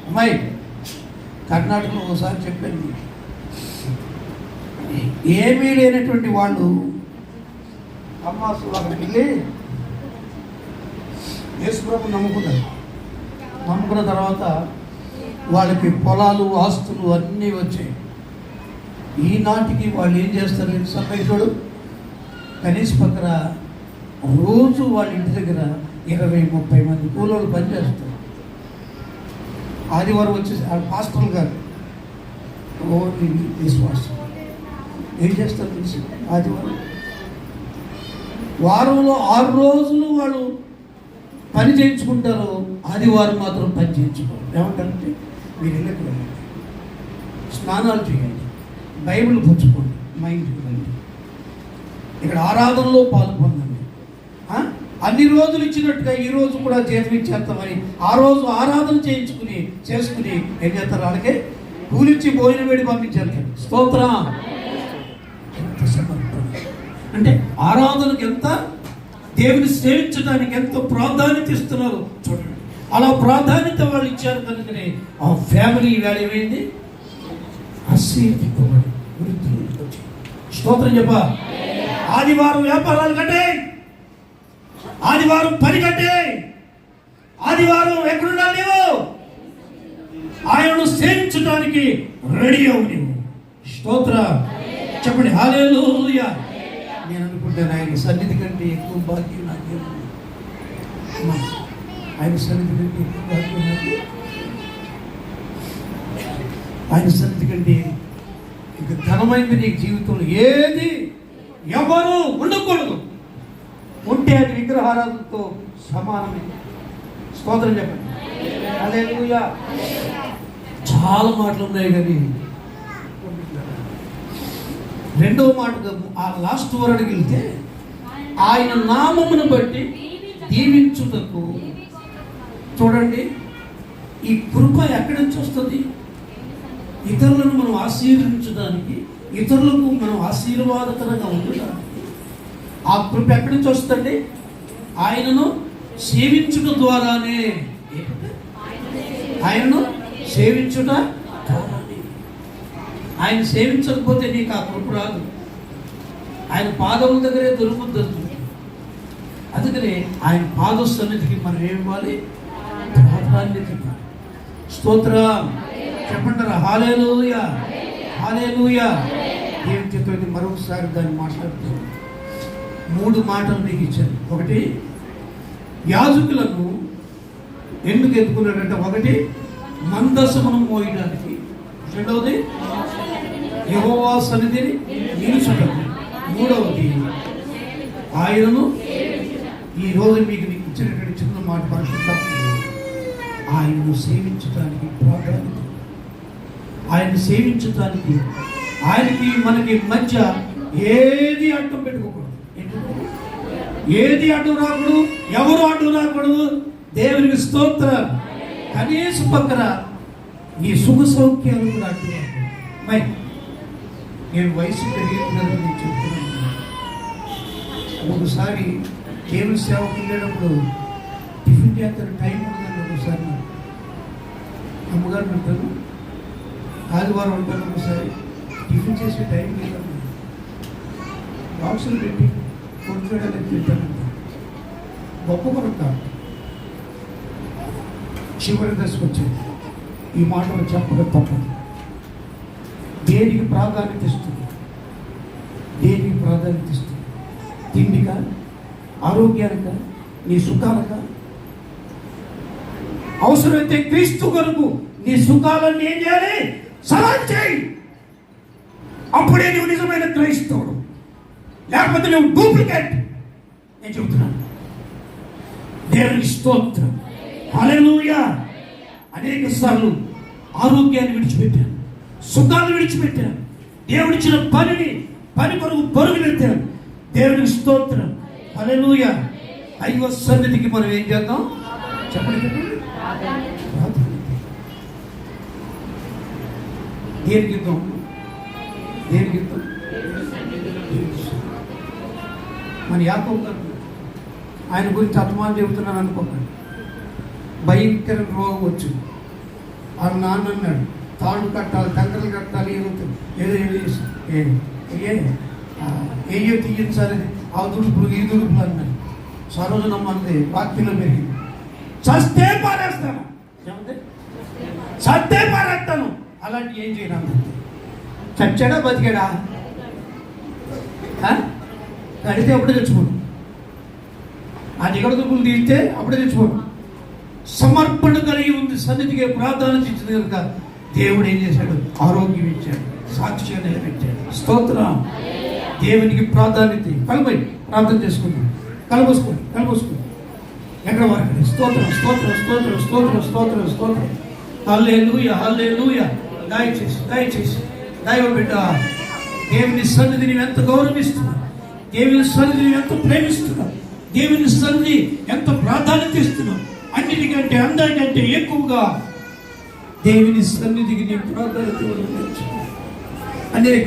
అమ్మాయి కర్ణాటకలో ఒకసారి చెప్పాను, ఏమీ లేనటువంటి వాళ్ళు అమ్మాసు అక్కడికి వెళ్ళి యేసుప్రభు నమ్ముకున్న తర్వాత వాళ్ళకి పొలాలు ఆస్తులు అన్నీ వచ్చాయి. ఈనాటికి వాళ్ళు ఏం చేస్తారు? సంపేషుడు కనీసం పక్కన రోజు వాళ్ళ ఇంటి దగ్గర 20-30 మంది కూలోళ్ళు పనిచేస్తారు. ఆదివారం వచ్చేసి పాస్టర్లు గారు ఓన్లీ విశ్వాసం ఏం చేస్తారు తెలిసి, ఆదివారం వారంలో 6 రోజులు వాళ్ళు పని చేయించుకుంటారు, ఆదివారం మాత్రం పని చేయించుకోరు. ఏమంటారంటే మీరు ఇళ్ళకి వెళ్ళండి, స్నానాలు చేయండి, బైబిల్ పుచ్చుకోండి, మా ఇంటికి రండి, ఇక్కడ ఆరాధనలో పాల్గొనండి. అన్ని రోజులు ఇచ్చినట్టుగా ఈ రోజు కూడా జీతం ఇచ్చేస్తామని ఆ రోజు ఆరాధన చేసుకుని ఏం చేస్తారు? వాళ్ళకి కూలిచ్చి భోజనం వేడి పంపించారు. స్తోత్రం. ఎంత సమర్పణ అంటే ఆరాధనకు ఎంత, దేవుని సేవించడానికి ఎంతో ప్రాధాన్యత ఇస్తున్నారు చూడండి. అలా ప్రాధాన్యత వాళ్ళు ఇచ్చారు కనుకనే ఆ ఫ్యామిలీ ఇవాళ ఏమైంది? ఆశీర్వదింపబడి వృద్ధులు. స్తోత్రం చెప్ప. ఆదివారం వ్యాపారాలు కట్టే, ఆదివారం పని కట్టే, ఆదివారం ఎక్కడుండాలి? నీవు ఆయనను సేవించడానికి రెడీ అవు. నీవు స్తోత్ర చెప్పండి. హల్లెలూయా. నేను అనుకుంటాను ఆయన సన్నిధి కంటే ఎక్కువ భాగ్యం నాకు, ఆయన సన్నిధి కంటే ఎక్కువ భాగ్యం నాకు, ఆయన సన్నిధి కంటే ఇక ఘనమైంది నీకు జీవితంలో ఏది ఎవరు ఉండకూడదు. ఉంటే అది విగ్రహారాధనతో సమానమే. స్తోత్రం చెప్పండి. హల్లెలూయా. చాలా మాటలు ఉన్నాయి కానీ రెండవ మాట ఆ లాస్ట్ వరడికి వెళ్తే ఆయన నామమును బట్టి దీవించుటకు. చూడండి, ఈ కృప ఎక్కడి నుంచి వస్తుంది? ఇతరులను మనం ఆశీర్వదించడానికి, ఇతరులకు మనం ఆశీర్వాదకరంగా ఉండడానికి ఆ కృప ఎక్కడి నుంచి వస్తుంది? ఆయనను సేవించుట ద్వారానే. ఆయనను సేవించుట ద్వారానే. ఆయన సేవించకపోతే నీకు ఆ కృప రాదు. ఆయన పాదముల దగ్గరే దొరుకుతుంది. అందుకనే ఆయన పాద సన్నిధికి మనం ఏమివ్వాలి? ప్రాధాన్యత ఇవ్వాలి. స్తోత్రం చెప్పంటారా? హల్లెలూయా, హల్లెలూయా. దేవుని చేతులకి మరొకసారి దాన్ని మాట్లాడుతున్నాను. 3 మాటలు మీకు ఇచ్చాను. ఒకటి, యాజకులను ఎందుకు ఎత్తుకున్నాడంటే, ఒకటి మందసమును మోయడానికి, రెండవది యెహోవా సన్నిధిని నిలుచుటకు, మూడవది ఆయనను. ఈరోజు మీకు ఇచ్చినటువంటి చిన్న మాట పరిశుద్ధాత్మ, ఆయనను సేవించడానికి ప్రాధాన్యత. ఆయన సేవించడానికి, ఆయనకి మనకి మధ్య ఏది అడ్డం పెట్టుకోకూడదు. ఏది అడ్డు రాకూడదు, ఎవరు అడ్డు రాకూడదు. దేవునికి స్తోత్రం. కనీసం పక్కన నీ సుఖ సౌఖ్యాలు కూడా అడ్డు రాకూడదు. నేను వయసు పెరిగినదని నేను చెప్తున్నాను. ఒకసారి దేవుని సేవకు వెళ్ళేటప్పుడు టిఫిన్ చేస్తాను టైం ఉంటుందండి. ఒకసారి నాకు అమ్మగారు ఉంటాను, ఆదివారం ఉంటాను, ఒకసారి టిఫిన్ చేసే టైం లేదన్న బాక్సులు పెట్టి కొనుక్కోవడానికి తింటానంట. గొప్ప కొరత చివరి దశకు వచ్చింది. ఈ మాటలు చెప్పడం తప్పదు. దేనికి ప్రాధాన్యత ఇస్తుంది? దేనికి ప్రాధాన్యత ఇస్తుంది? తిండిగా, ఆరోగ్యానిక, నీ సుఖాలక? అవసరమైతే క్రీస్తు కొరకు నీ సుఖాలన్నీ ఏం చేయాలి? సలాం చేయి. అప్పుడే నువ్వు నిజమైన క్రైస్తవుడు. లేకపోతే నువ్వు డూప్లికేట్. నేను చెబుతున్నాను. దేవునికి స్తోత్రం. హల్లెలూయా. అనేక సార్లు ఆరోగ్యాన్ని విడిచిపెట్టాను, సుఖాన్ని విడిచిపెట్టాను, దేవుడిచ్చిన పని కొరకు పరుగులెత్తాను. దేవునికి స్తోత్రం. హల్లెలూయా. దైవ సన్నిధికి మనం ఏం చేద్దాం? చెప్పండి. దేనికి ఇద్దాం? దేనికి ఇద్దాం? మన యాకోబు గారు, ఆయన గురించి అపమానం చెబుతున్నాను అనుకోకండి. భయంకర రోగం వచ్చింది. ఆ నాన్న అన్నాడు, తాడు కట్టాలి, తండ్రులు కట్టాలి, ఏయో తీయించాలి, ఆ దుడుపులు ఈ దుడుపులు అన్నాడు. సరోజనమ్మ అన్నది వాక్యంలో పెరిగింది. చస్తే పారేస్తాను, చస్తే పారేస్తాను. అలాంటి ఏం చేయను. చచ్చాడా బతికాడా? కడితే అప్పుడే తెచ్చుకోడు. ఆ దిగడ దుప్పులు తీస్తే అప్పుడే తెచ్చుకోడు. సమర్పణ కలిగి ఉంది, సన్నిధికి ప్రాధాన్యత ఇచ్చింది కనుక దేవుడు ఏం చేశాడు? ఆరోగ్యం ఇచ్చాడు, సాక్ష్యం నిలబెట్టాడు. స్తోత్రం. దేవునికి ప్రాధాన్యత. కలబై ప్రార్థన చేసుకుంటాం. కలబోసుకోండి. ఎక్కడ వరకు? స్తోత్రం, స్తోత్రం, స్తోత్రం, స్తోత్రం, స్తోత్రం, స్తోత్రం. హల్లెలూయా, హల్లెలూయా. దయచేసి దైవ బిడ్డ, దేవుని సన్నిధిని ఎంత గౌరవిస్తున్నావు, దేవుని సన్నిధిని ఎంత ప్రేమిస్తున్నావు, దేవుని సన్నిధి ఎంత ప్రాధాన్యత ఇస్తున్నావు. అన్నిటికంటే అందరికంటే ఎక్కువగా దేవుని సన్నిధికి నీ ప్రాధాన్యత అనేక